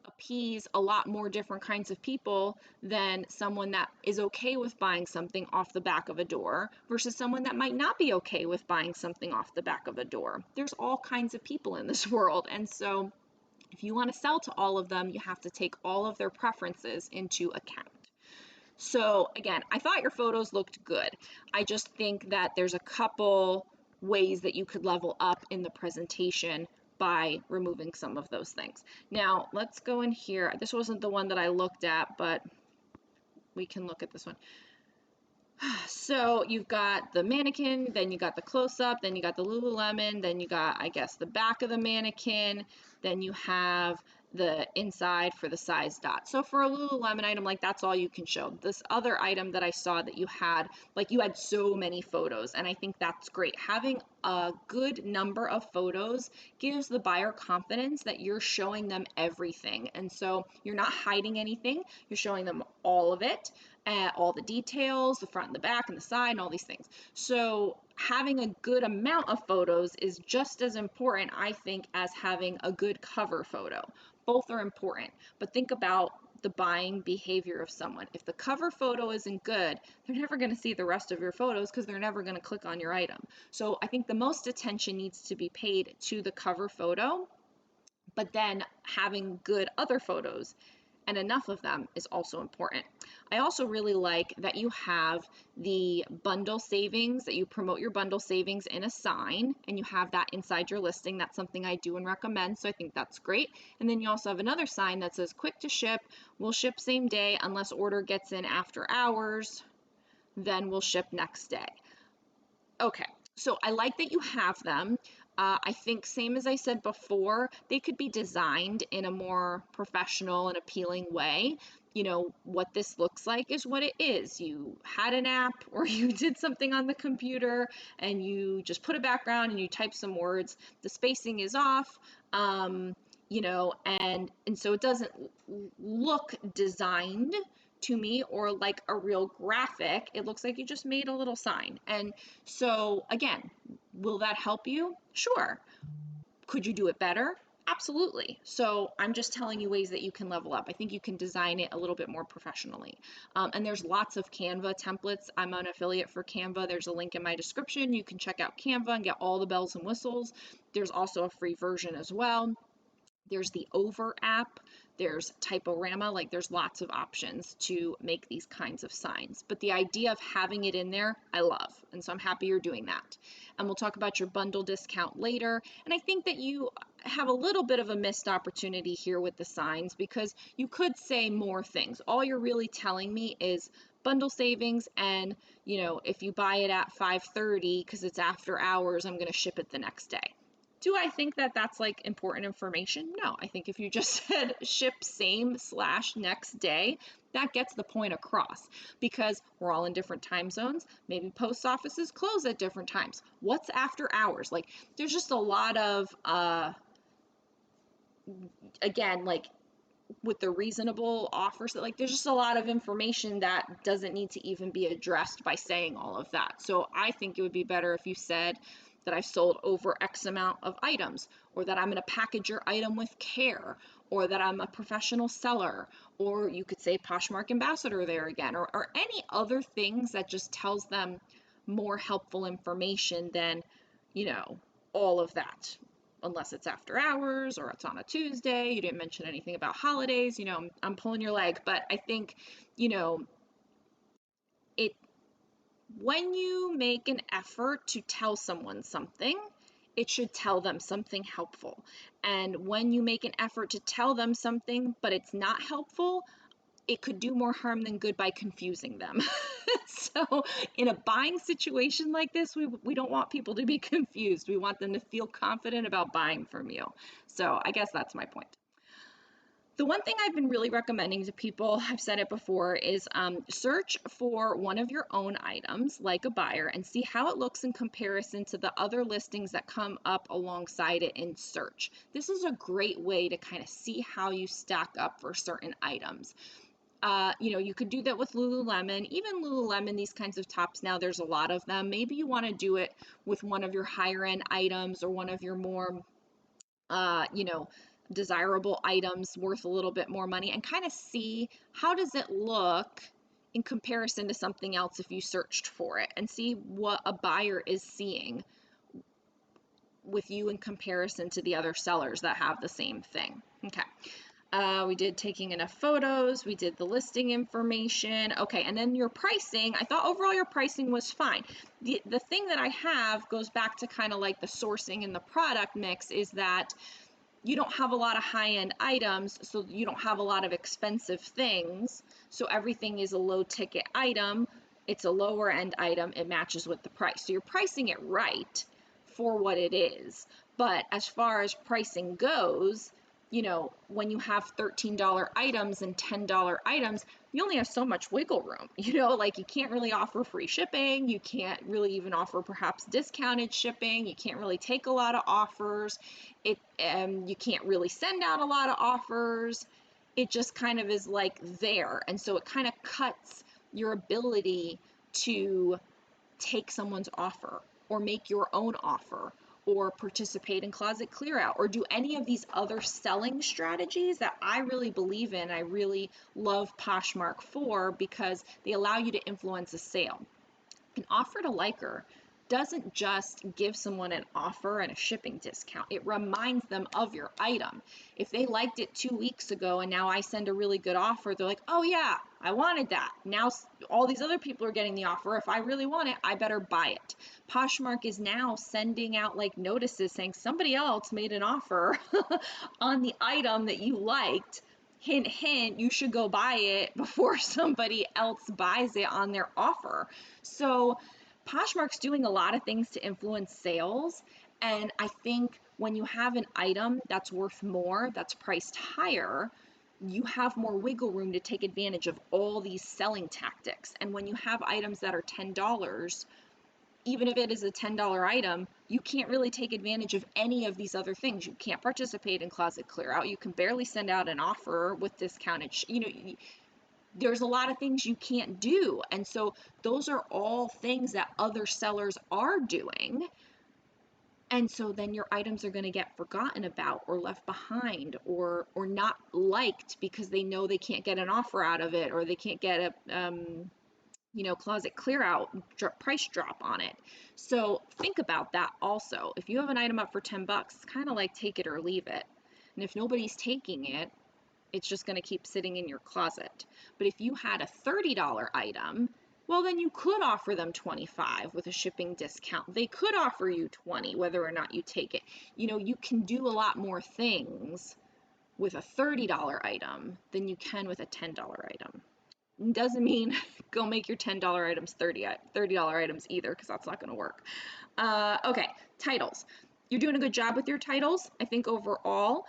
appease a lot more different kinds of people than someone that is okay with buying something off the back of a door versus someone that might not be okay with buying something off the back of a door. There's all kinds of people in this world, and so if you want to sell to all of them, you have to take all of their preferences into account. So again, I thought your photos looked good. I just think that there's a couple ways that you could level up in the presentation by removing some of those things. Now let's go in here. This wasn't the one that I looked at, but we can look at this one. So you've got the mannequin, then you got the close-up, then you got the Lululemon, then you got, I guess, the back of the mannequin, then you have the inside for the size dot. So for a Lululemon item, like, that's all you can show. This other item that I saw that you had, like, you had so many photos, and I think that's great. Having a good number of photos gives the buyer confidence that you're showing them everything, and so you're not hiding anything, you're showing them all of it, all the details, the front and the back and the side and all these things. So having a good amount of photos is just as important, I think, as having a good cover photo. Both are important, but think about the buying behavior of someone. If the cover photo isn't good, they're never going to see the rest of your photos because they're never going to click on your item. So I think the most attention needs to be paid to the cover photo, but then having good other photos and enough of them is also important. I also really like that you have the bundle savings, that you promote your bundle savings in a sign, and you have that inside your listing. That's something I do and recommend, so I think that's great. And then you also have another sign that says quick to ship, we'll ship same day unless order gets in after hours, then we'll ship next day. Okay, so I like that you have them. I think, same as I said before, they could be designed in a more professional and appealing way. What this looks like is what it is. You had an app or you did something on the computer and you just put a background and you type some words. The spacing is off, and so it doesn't look designed to me or like a real graphic. It looks like you just made a little sign. And so again, will that help you? Sure. Could you do it better? Absolutely. So I'm just telling you ways that you can level up. I think you can design it a little bit more professionally. And there's lots of Canva templates. I'm an affiliate for Canva. There's a link in my description. You can check out Canva and get all the bells and whistles. There's also a free version as well. There's the Over app, there's Typorama, like there's lots of options to make these kinds of signs. But the idea of having it in there, I love. And so I'm happy you're doing that. And we'll talk about your bundle discount later. And I think that you have a little bit of a missed opportunity here with the signs because you could say more things. All you're really telling me is bundle savings and, if you buy it at 5:30 because it's after hours, I'm going to ship it the next day. Do I think that that's like important information? No, I think if you just said ship same/next day, that gets the point across because we're all in different time zones. Maybe post offices close at different times. What's after hours? Like there's just a lot of, again, like with the reasonable offers, that like there's just a lot of information that doesn't need to even be addressed by saying all of that. So I think it would be better if you said, that I sold over X amount of items, or that I'm going to package your item with care, or that I'm a professional seller, or you could say Poshmark ambassador there again, or any other things that just tells them more helpful information than, you know, all of that. Unless it's after hours or it's on a Tuesday, you didn't mention anything about holidays, you know, I'm pulling your leg. But I think, you know, it when you make an effort to tell someone something, it should tell them something helpful. And when you make an effort to tell them something, but it's not helpful, it could do more harm than good by confusing them. So in a buying situation like this, we don't want people to be confused. We want them to feel confident about buying from you. So I guess that's my point. The one thing I've been really recommending to people, I've said it before, is search for one of your own items, like a buyer, and see how it looks in comparison to the other listings that come up alongside it in search. This is a great way to kind of see how you stack up for certain items. You know, you could do that with Lululemon. Even Lululemon, these kinds of tops now, there's a lot of them. Maybe you want to do it with one of your higher end items or one of your more you know, desirable items worth a little bit more money, and kind of see how does it look in comparison to something else if you searched for it, and see what a buyer is seeing with you in comparison to the other sellers that have the same thing. Okay. We did taking enough photos, we did the listing information. Okay, and then your pricing, I thought overall your pricing was fine. The thing that I have goes back to kind of like the sourcing and the product mix, is that you don't have a lot of high-end items, so you don't have a lot of expensive things. So everything is a low ticket item. It's a lower end item. It matches with the price. So you're pricing it right for what it is. But as far as pricing goes, you know, when you have $13 items and $10 items, you only have so much wiggle room. You know, like you can't really offer free shipping. You can't really even offer perhaps discounted shipping. You can't really take a lot of offers. You can't really send out a lot of offers. It just kind of is like there. And so it kind of cuts your ability to take someone's offer or make your own offer or participate in closet clear out or do any of these other selling strategies that I really believe in. I really love Poshmark for, because they allow you to influence a sale. An offer to liker doesn't just give someone an offer and a shipping discount. It reminds them of your item. If they liked it 2 weeks ago and now I send a really good offer, they're like, oh yeah, I wanted that. Now all these other people are getting the offer. If I really want it, I better buy it. Poshmark is now sending out like notices saying somebody else made an offer on the item that you liked. Hint, hint, you should go buy it before somebody else buys it on their offer. So Poshmark's doing a lot of things to influence sales. And I think when you have an item that's worth more, that's priced higher, you have more wiggle room to take advantage of all these selling tactics. And when you have items that are $10, even if it is a $10 item, you can't really take advantage of any of these other things. You can't participate in closet clear out. You can barely send out an offer with discounted, you know, there's a lot of things you can't do. And so those are all things that other sellers are doing. And so then your items are going to get forgotten about or left behind or not liked because they know they can't get an offer out of it, or they can't get a you know, closet clear out price drop on it. So think about that also. If you have an item up for 10 bucks, it's kind of like take it or leave it. And if nobody's taking it, it's just going to keep sitting in your closet. But if you had a $30 item, well, then you could offer them 25 with a shipping discount. They could offer you 20 whether or not you take it. You know, you can do a lot more things with a $30 item than you can with a $10 item. Doesn't mean go make your $10 items $30 items either, because that's not going to work. Okay, titles. You're doing a good job with your titles. I think overall,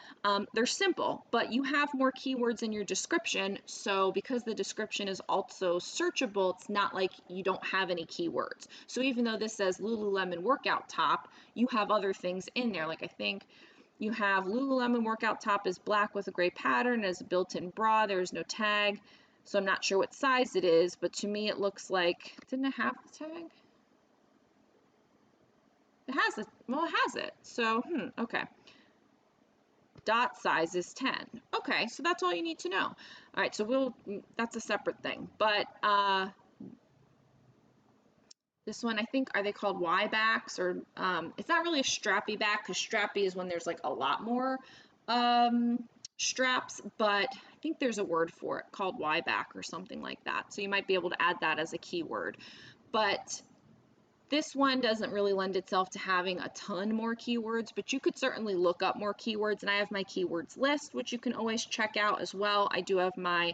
they're simple, but you have more keywords in your description. So because the description is also searchable, it's not like you don't have any keywords. So even though this says Lululemon workout top, you have other things in there. Like I think you have Lululemon workout top is black with a gray pattern, as a built-in bra. There's no tag. So I'm not sure what size it is, but to me it looks like, didn't it have the tag? It has it. Well, it has it. So, okay. Dot size is 10. Okay, so that's all you need to know. All right, so that's a separate thing. But this one, I think, are they called Y backs? Or it's not really a strappy back, because strappy is when there's like a lot more straps, but I think there's a word for it called Y back or something like that. So you might be able to add that as a keyword. But this one doesn't really lend itself to having a ton more keywords, but you could certainly look up more keywords, and I have my keywords list, which you can always check out as well. I do have my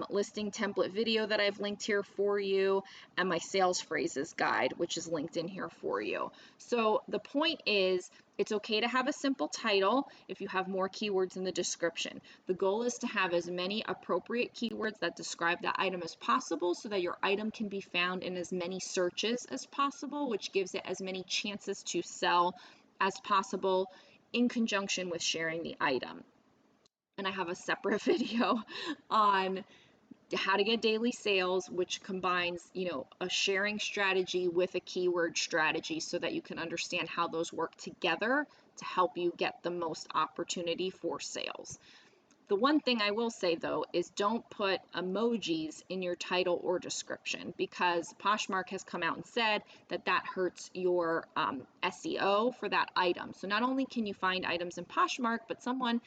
listing template video that I've linked here for you, and my sales phrases guide, which is linked in here for you. So the point is, it's okay to have a simple title if you have more keywords in the description. The goal is to have as many appropriate keywords that describe that item as possible, so that your item can be found in as many searches as possible, which gives it as many chances to sell as possible in conjunction with sharing the item. And I have a separate video on how to get daily sales, which combines, a sharing strategy with a keyword strategy, so that you can understand how those work together to help you get the most opportunity for sales. The one thing I will say though is don't put emojis in your title or description, because Poshmark has come out and said that that hurts your SEO for that item. So not only can you find items in Poshmark, but someone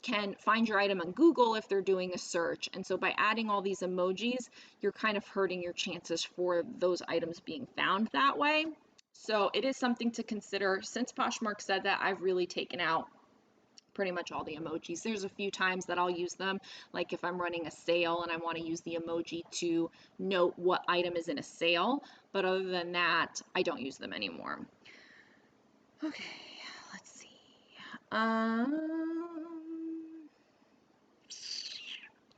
can find your item on Google if they're doing a search. And so by adding all these emojis, you're kind of hurting your chances for those items being found that way. So it is something to consider. Since Poshmark said that, I've really taken out pretty much all the emojis. There's a few times that I'll use them, like if I'm running a sale and I want to use the emoji to note what item is in a sale. But other than that, I don't use them anymore. Okay, let's see.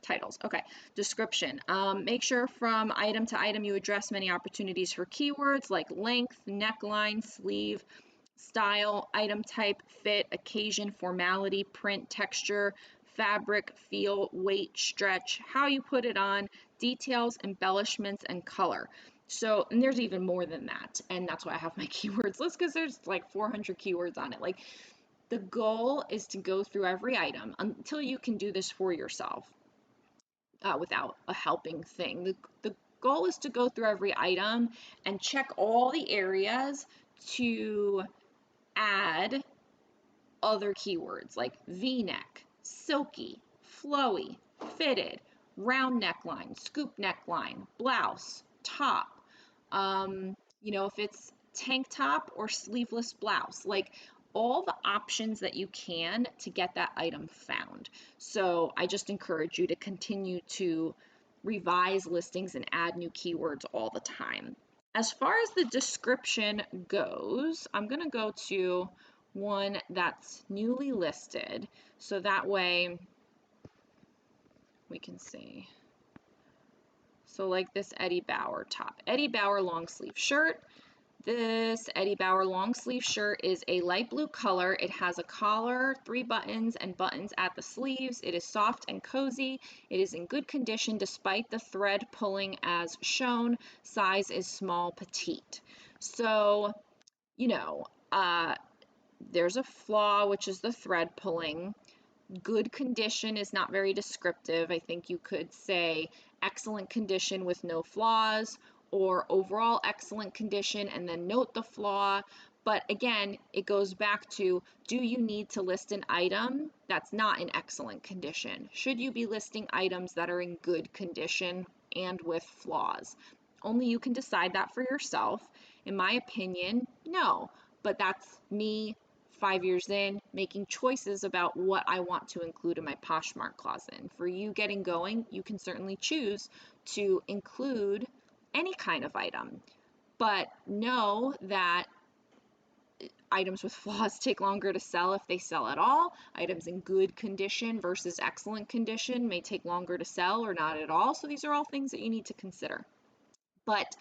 Titles. Okay. Description. Make sure from item to item you address many opportunities for keywords like length, neckline, sleeve, style, item type, fit, occasion, formality, print, texture, fabric, feel, weight, stretch, how you put it on, details, embellishments, and color. So, and there's even more than that. And that's why I have my keywords list, because there's like 400 keywords on it. Like, the goal is to go through every item until you can do this for yourself. Without a helping thing. The goal is to go through every item and check all the areas to add other keywords like V-neck, silky, flowy, fitted, round neckline, scoop neckline, blouse, top, if it's tank top or sleeveless blouse, like all the options that you can to get that item found. So I just encourage you to continue to revise listings and add new keywords all the time. As far as the description goes, I'm going to go to one that's newly listed, so that way we can see. So like this Eddie Bauer top, Eddie Bauer long sleeve shirt. This Eddie Bauer long sleeve shirt is a light blue color. It has a collar, 3 buttons, and buttons at the sleeves. It is soft and cozy. It is in good condition despite the thread pulling as shown. Size is small petite. So, there's a flaw, which is the thread pulling. Good condition is not very descriptive. I think you could say excellent condition with no flaws, or overall excellent condition and then note the flaw. But again, it goes back to, do you need to list an item that's not in excellent condition? Should you be listing items that are in good condition and with flaws? Only you can decide that for yourself. In my opinion, no. But that's me 5 years in, making choices about what I want to include in my Poshmark closet. And for you getting going, you can certainly choose to include any kind of item, but know that items with flaws take longer to sell if they sell at all. Items in good condition versus excellent condition may take longer to sell or not at all. So these are all things that you need to consider. But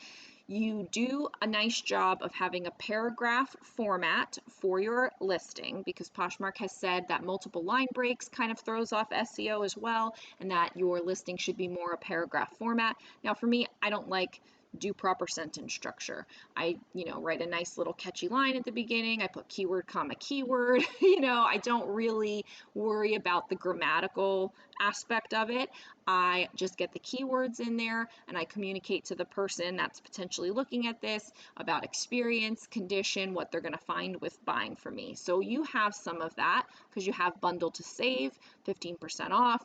you do a nice job of having a paragraph format for your listing, because Poshmark has said that multiple line breaks kind of throws off SEO as well, and that your listing should be more a paragraph format. Now for me, I don't like do proper sentence structure. I, write a nice little catchy line at the beginning. I put keyword, comma, keyword. I don't really worry about the grammatical aspect of it. I just get the keywords in there and I communicate to the person that's potentially looking at this about experience, condition, what they're going to find with buying from me. So you have some of that because you have bundle to save, 15% off.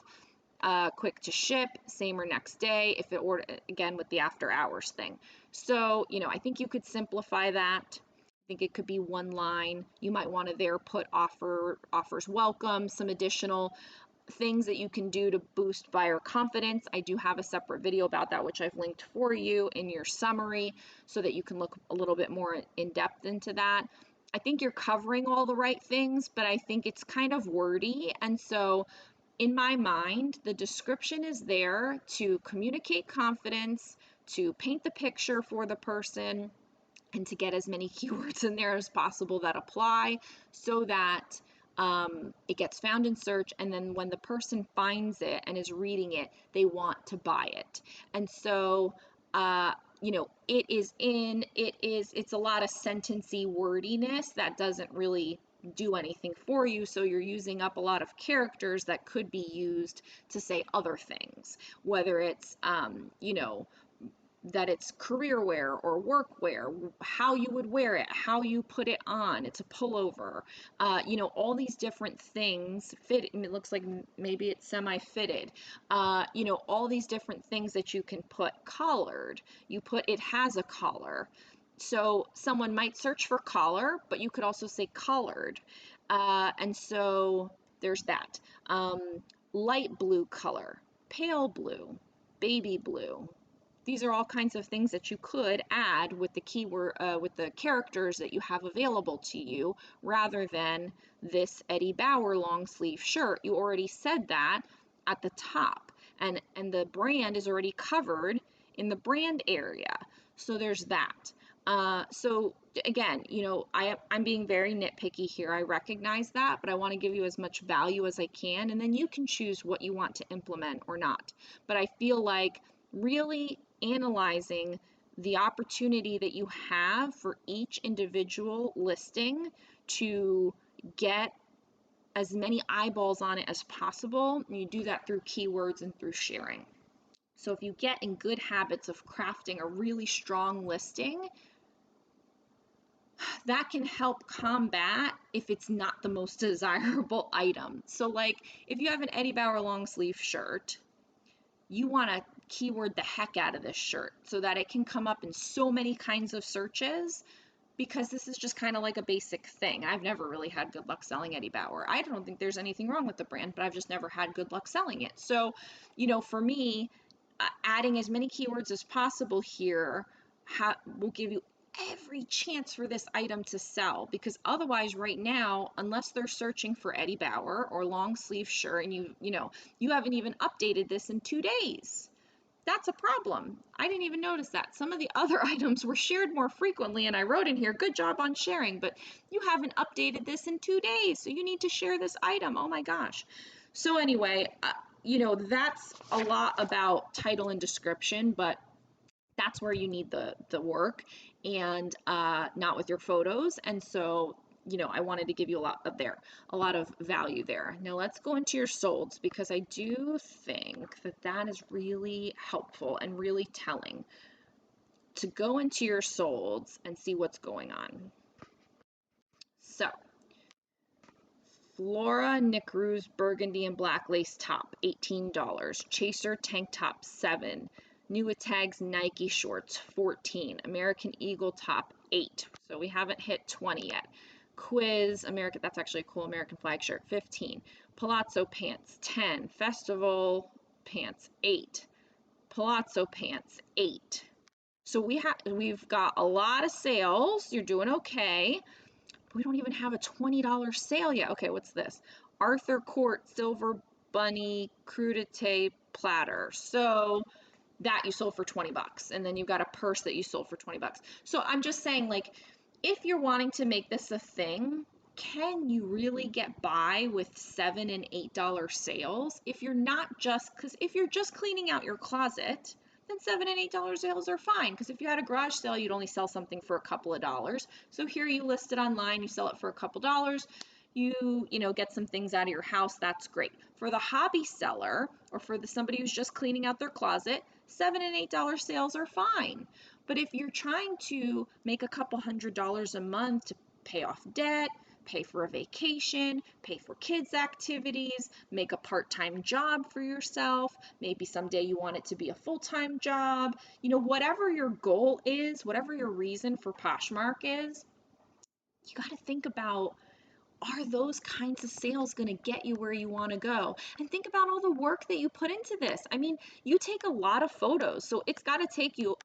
Quick to ship, same or next day, if it order again with the after hours thing. So, I think you could simplify that. I think it could be one line. You might want to there put offers welcome, some additional things that you can do to boost buyer confidence. I do have a separate video about that, which I've linked for you in your summary so that you can look a little bit more in depth into that. I think you're covering all the right things, but I think it's kind of wordy. And so in my mind, the description is there to communicate confidence, to paint the picture for the person, and to get as many keywords in there as possible that apply so that it gets found in search, and then when the person finds it and is reading it, they want to buy it. And so, it's a lot of sentencey wordiness that doesn't really do anything for you, so you're using up a lot of characters that could be used to say other things, whether it's that it's career wear or work wear, how you would wear it, how you put it on, it's a pullover, all these different things fit, and it looks like maybe it's semi-fitted, all these different things that you can put. Collared, you put it has a collar. So someone might search for collar, but you could also say collared. And so there's that. Light blue color, pale blue, baby blue. These are all kinds of things that you could add with the keyword, with the characters that you have available to you, rather than this Eddie Bauer long sleeve shirt. You already said that at the top, and the brand is already covered in the brand area. So there's that. So again, I'm being very nitpicky here. I recognize that, but I want to give you as much value as I can, and then you can choose what you want to implement or not. But I feel like really analyzing the opportunity that you have for each individual listing to get as many eyeballs on it as possible, and you do that through keywords and through sharing. So if you get in good habits of crafting a really strong listing, that can help combat if it's not the most desirable item. So like if you have an Eddie Bauer long sleeve shirt, you want to keyword the heck out of this shirt so that it can come up in so many kinds of searches, because this is just kind of like a basic thing. I've never really had good luck selling Eddie Bauer. I don't think there's anything wrong with the brand, but I've just never had good luck selling it. So, for me, adding as many keywords as possible here will give you every chance for this item to sell, because otherwise right now, unless they're searching for Eddie Bauer or long sleeve shirt and you haven't even updated this in 2 days, that's a problem. I didn't even notice that. Some of the other items were shared more frequently, and I wrote in here, good job on sharing, but you haven't updated this in 2 days, so you need to share this item. Oh my gosh. So anyway, that's a lot about title and description, but that's where you need the work, and not with your photos. And so, I wanted to give you a lot of value there. Now let's go into your solds, because I do think that is really helpful and really telling to go into your solds and see what's going on. So Flora Nicru's burgundy and black lace top, $18. Chaser tank top, $7. New Tags Nike shorts, $14. American Eagle top, $8. So we haven't hit 20 yet. Quiz American, that's actually a cool American flag shirt, $15. Palazzo pants, $10. Festival pants, $8. Palazzo pants, $8. So we've got a lot of sales. You're doing okay. We don't even have a $20 sale yet. Okay, what's this? Arthur Court Silver Bunny Crudité Platter. So that you sold for 20 bucks, and then you've got a purse that you sold for 20 bucks. So I'm just saying, like, if you're wanting to make this a thing, can you really get by with $7 and $8 sales? If you're not just, because if you're just cleaning out your closet, then $7 and $8 sales are fine. Because if you had a garage sale, you'd only sell something for a couple of dollars. So here you list it online, you sell it for a couple dollars, you know, get some things out of your house, that's great. For the hobby seller, or for somebody who's just cleaning out their closet, $7 and $8 sales are fine. But if you're trying to make a couple $100s a month to pay off debt, pay for a vacation, pay for kids' activities, make a part-time job for yourself, maybe someday you want it to be a full-time job, you know, whatever your goal is, whatever your reason for Poshmark is, you got to think about, are those kinds of sales going to get you where you want to go? And think about all the work that you put into this. I mean, you take a lot of photos, so it's got to take you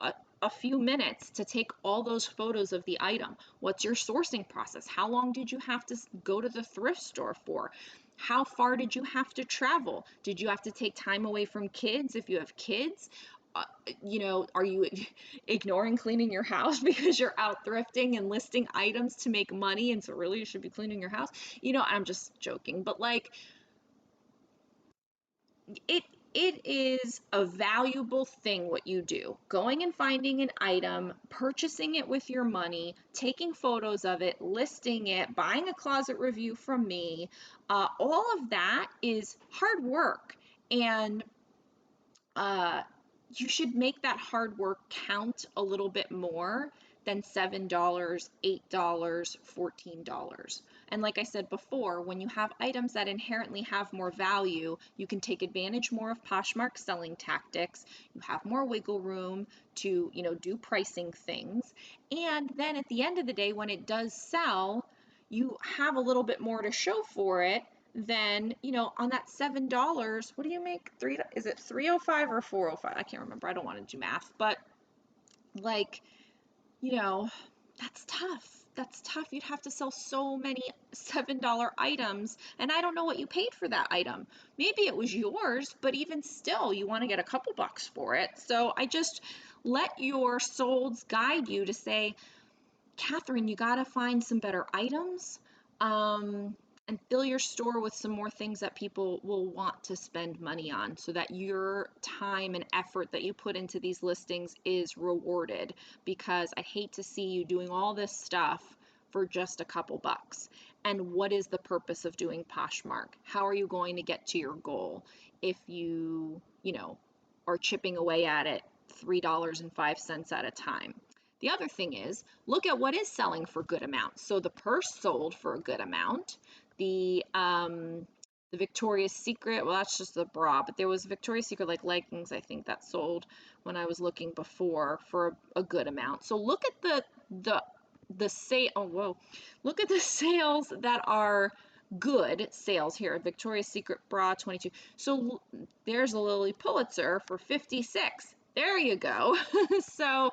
a few minutes to take all those photos of the item. What's your sourcing process? How long did you have to go to the thrift store for? How far did you have to travel? Did you have to take time away from kids if you have kids? You know, are you ignoring cleaning your house because you're out thrifting and listing items to make money, and so really you should be cleaning your house? You know, I'm just joking, but like, it it is a valuable thing what you do. Going and finding an item, purchasing it with your money, taking photos of it, listing it, buying a closet review from me, all of that is hard work. And uh, you should make that hard work count a little bit more than $7, $8, $14. And like I said before, when you have items that inherently have more value, you can take advantage more of Poshmark selling tactics. You have more wiggle room to, you know, do pricing things. And then at the end of the day, when it does sell, you have a little bit more to show for it. Then, you know, on that $7, what do you make? Is it 305 or 405? I can't remember. I don't want to do math, but like, you know, that's tough. That's tough. You'd have to sell so many $7 items, and I don't know what you paid for that item. Maybe it was yours, but even still, you want to get a couple bucks for it. So I just let your souls guide you to say, Catherine, you got to find some better items. And fill your store with some more things that people will want to spend money on, so that your time and effort that you put into these listings is rewarded, because I hate to see you doing all this stuff for just a couple bucks. And what is the purpose of doing Poshmark? How are you going to get to your goal if you know, are chipping away at it $3.05 at a time? The other thing is, look at what is selling for good amounts. So the purse sold for a good amount. The Victoria's Secret, well, that's just the bra, but there was Victoria's Secret like leggings, I think, that sold when I was looking before for a good amount. So look at the sale. Oh, whoa! Look at the sales that are good sales here. Victoria's Secret bra, 22. So there's a Lily Pulitzer for 56. There you go. So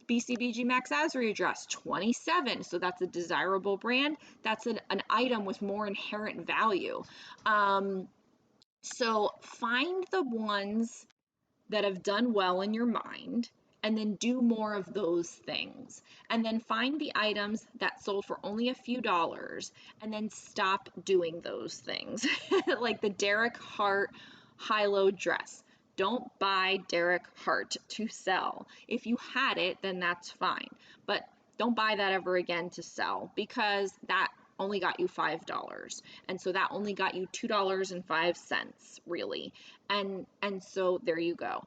BCBG Max Azria dress, 27. So that's a desirable brand. That's an item with more inherent value. So find the ones that have done well in your mind, and then do more of those things. And then find the items that sold for only a few dollars, and then stop doing those things. Like the Derek Hart high-low dress. Don't buy Derek Hart to sell. If you had it, then that's fine. But don't buy that ever again to sell, because that only got you $5. And so that only got you $2.05, really. And so there you go.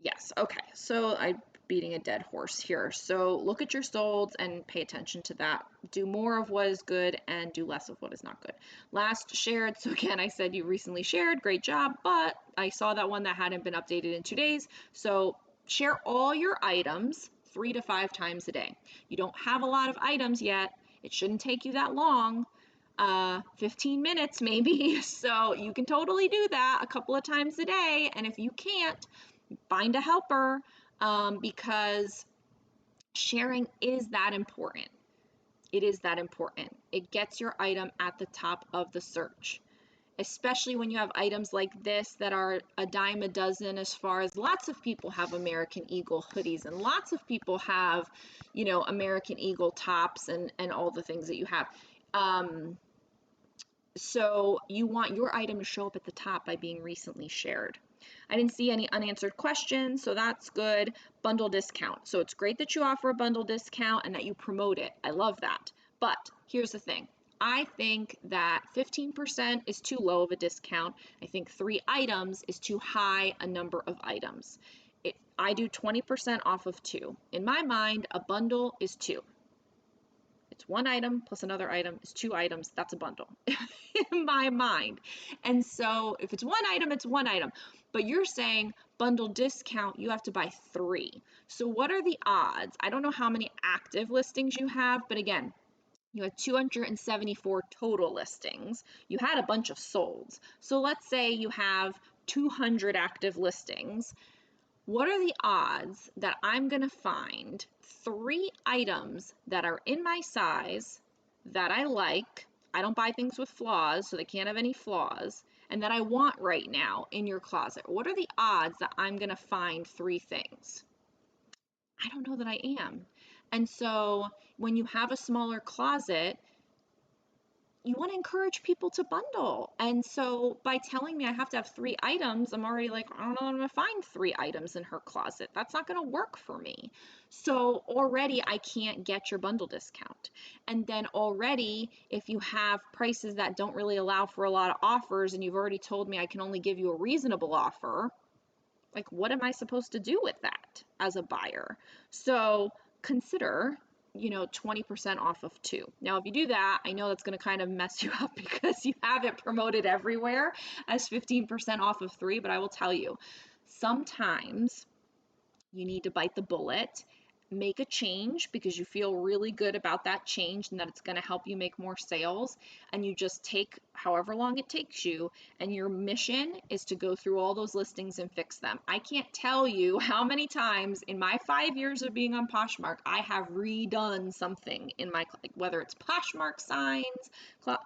Yes, okay. So I'm beating a dead horse here. So look at your solds and pay attention to that. Do more of what is good and do less of what is not good. Last shared. So again, I said you recently shared. Great job. But I saw that one that hadn't been updated in 2 days. So share all your items 3 to 5 times a day. You don't have a lot of items yet. It shouldn't take you that long. 15 minutes maybe. So you can totally do that a couple of times a day. And if you can't, find a helper, because sharing is that important. It is that important. It gets your item at the top of the search, especially when you have items like this that are a dime a dozen, as far as lots of people have American Eagle hoodies, and lots of people have, you know, American Eagle tops and all the things that you have. So you want your item to show up at the top by being recently shared. I didn't see any unanswered questions, so that's good. Bundle discount. So it's great that you offer a bundle discount and that you promote it. I love that. But here's the thing. I think that 15% is too low of a discount. I think 3 items is too high a number of items. I do 20% off of 2. In my mind, a bundle is 2. It's 1 item plus another item is 2 items. That's a bundle in my mind. And so if it's 1 item, it's 1 item. But you're saying bundle discount, you have to buy 3. So what are the odds? I don't know how many active listings you have, but again, you had 274 total listings. You had a bunch of solds. So let's say you have 200 active listings. What are the odds that I'm going to find 3 items that are in my size that I like? I don't buy things with flaws, so they can't have any flaws, and that I want right now in your closet. What are the odds that I'm going to find 3 things? I don't know that I am. And so when you have a smaller closet, you want to encourage people to bundle. And so by telling me I have to have 3 items, I'm already like, I don't know, I'm going to find 3 items in her closet. That's not going to work for me. So already I can't get your bundle discount. And then already, if you have prices that don't really allow for a lot of offers and you've already told me I can only give you a reasonable offer, like what am I supposed to do with that as a buyer? So consider 20% off of 2. Now, if you do that, I know that's going to kind of mess you up because you have it promoted everywhere as 15% off of 3, but I will tell you, sometimes you need to bite the bullet, make a change because you feel really good about that change and that it's going to help you make more sales, and you just take however long it takes you, and your mission is to go through all those listings and fix them. I can't tell you how many times in my 5 years of being on Poshmark I have redone something in my, whether it's Poshmark signs,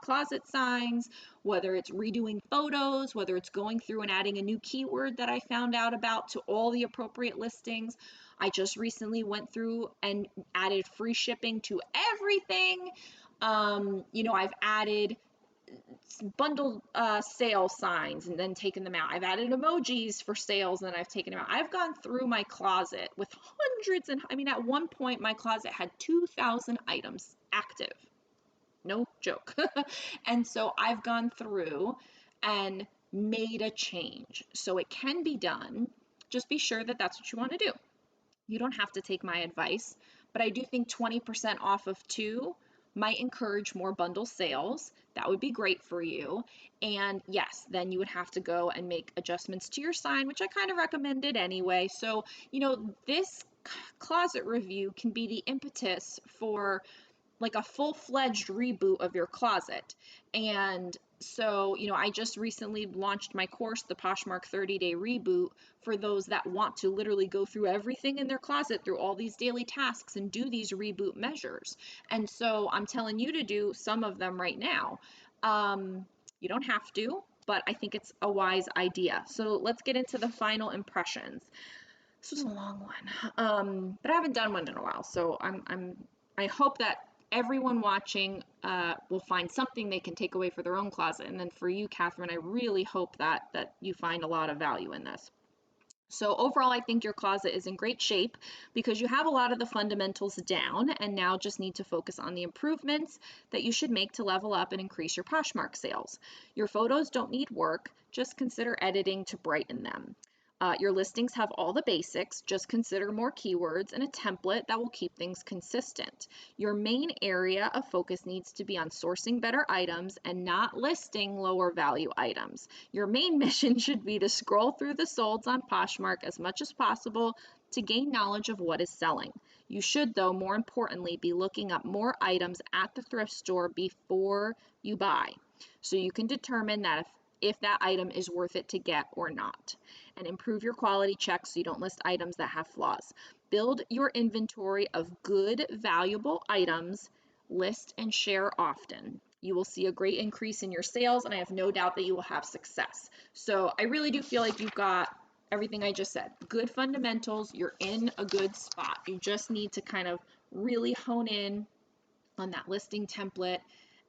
closet signs, whether it's redoing photos, whether it's going through and adding a new keyword that I found out about to all the appropriate listings. I just recently went through and added free shipping to everything. I've added bundle sale signs and then taken them out. I've added emojis for sales and then I've taken them out. I've gone through my closet with hundreds, and I mean, at one point my closet had 2,000 items active. No joke. And so I've gone through and made a change. So it can be done. Just be sure that that's what you want to do. You don't have to take my advice, but I do think 20% off of 2 might encourage more bundle sales. That would be great for you. And yes, then you would have to go and make adjustments to your sign, which I kind of recommended anyway. So, this closet review can be the impetus for like a full-fledged reboot of your closet. And so, I just recently launched my course, the Poshmark 30-day reboot, for those that want to literally go through everything in their closet, through all these daily tasks and do these reboot measures. And so I'm telling you to do some of them right now. You don't have to, but I think it's a wise idea. So let's get into the final impressions. This was a long one, but I haven't done one in a while, so I hope that everyone watching will find something they can take away for their own closet. And then for you, Catherine, I really hope that you find a lot of value in this. So overall, I think your closet is in great shape because you have a lot of the fundamentals down and now just need to focus on the improvements that you should make to level up and increase your Poshmark sales. Your photos don't need work, just consider editing to brighten them. Your listings have all the basics, just consider more keywords and a template that will keep things consistent. Your main area of focus needs to be on sourcing better items and not listing lower value items. Your main mission should be to scroll through the solds on Poshmark as much as possible to gain knowledge of what is selling. You should, though, more importantly, be looking up more items at the thrift store before you buy, so you can determine that if that item is worth it to get or not. And improve your quality checks so you don't list items that have flaws. Build your inventory of good, valuable items. List and share often. You will see a great increase in your sales, and I have no doubt that you will have success. So I really do feel like you've got everything I just said. Good fundamentals, you're in a good spot. You just need to kind of really hone in on that listing template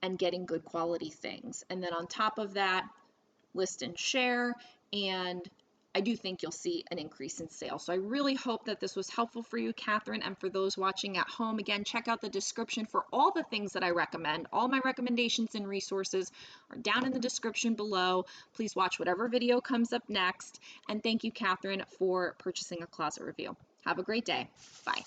and getting good quality things. And then on top of that, list and share, and I do think you'll see an increase in sales. So I really hope that this was helpful for you, Catherine, and for those watching at home. Again, check out the description for all the things that I recommend. All my recommendations and resources are down in the description below. Please watch whatever video comes up next. And thank you, Catherine, for purchasing a closet review. Have a great day. Bye.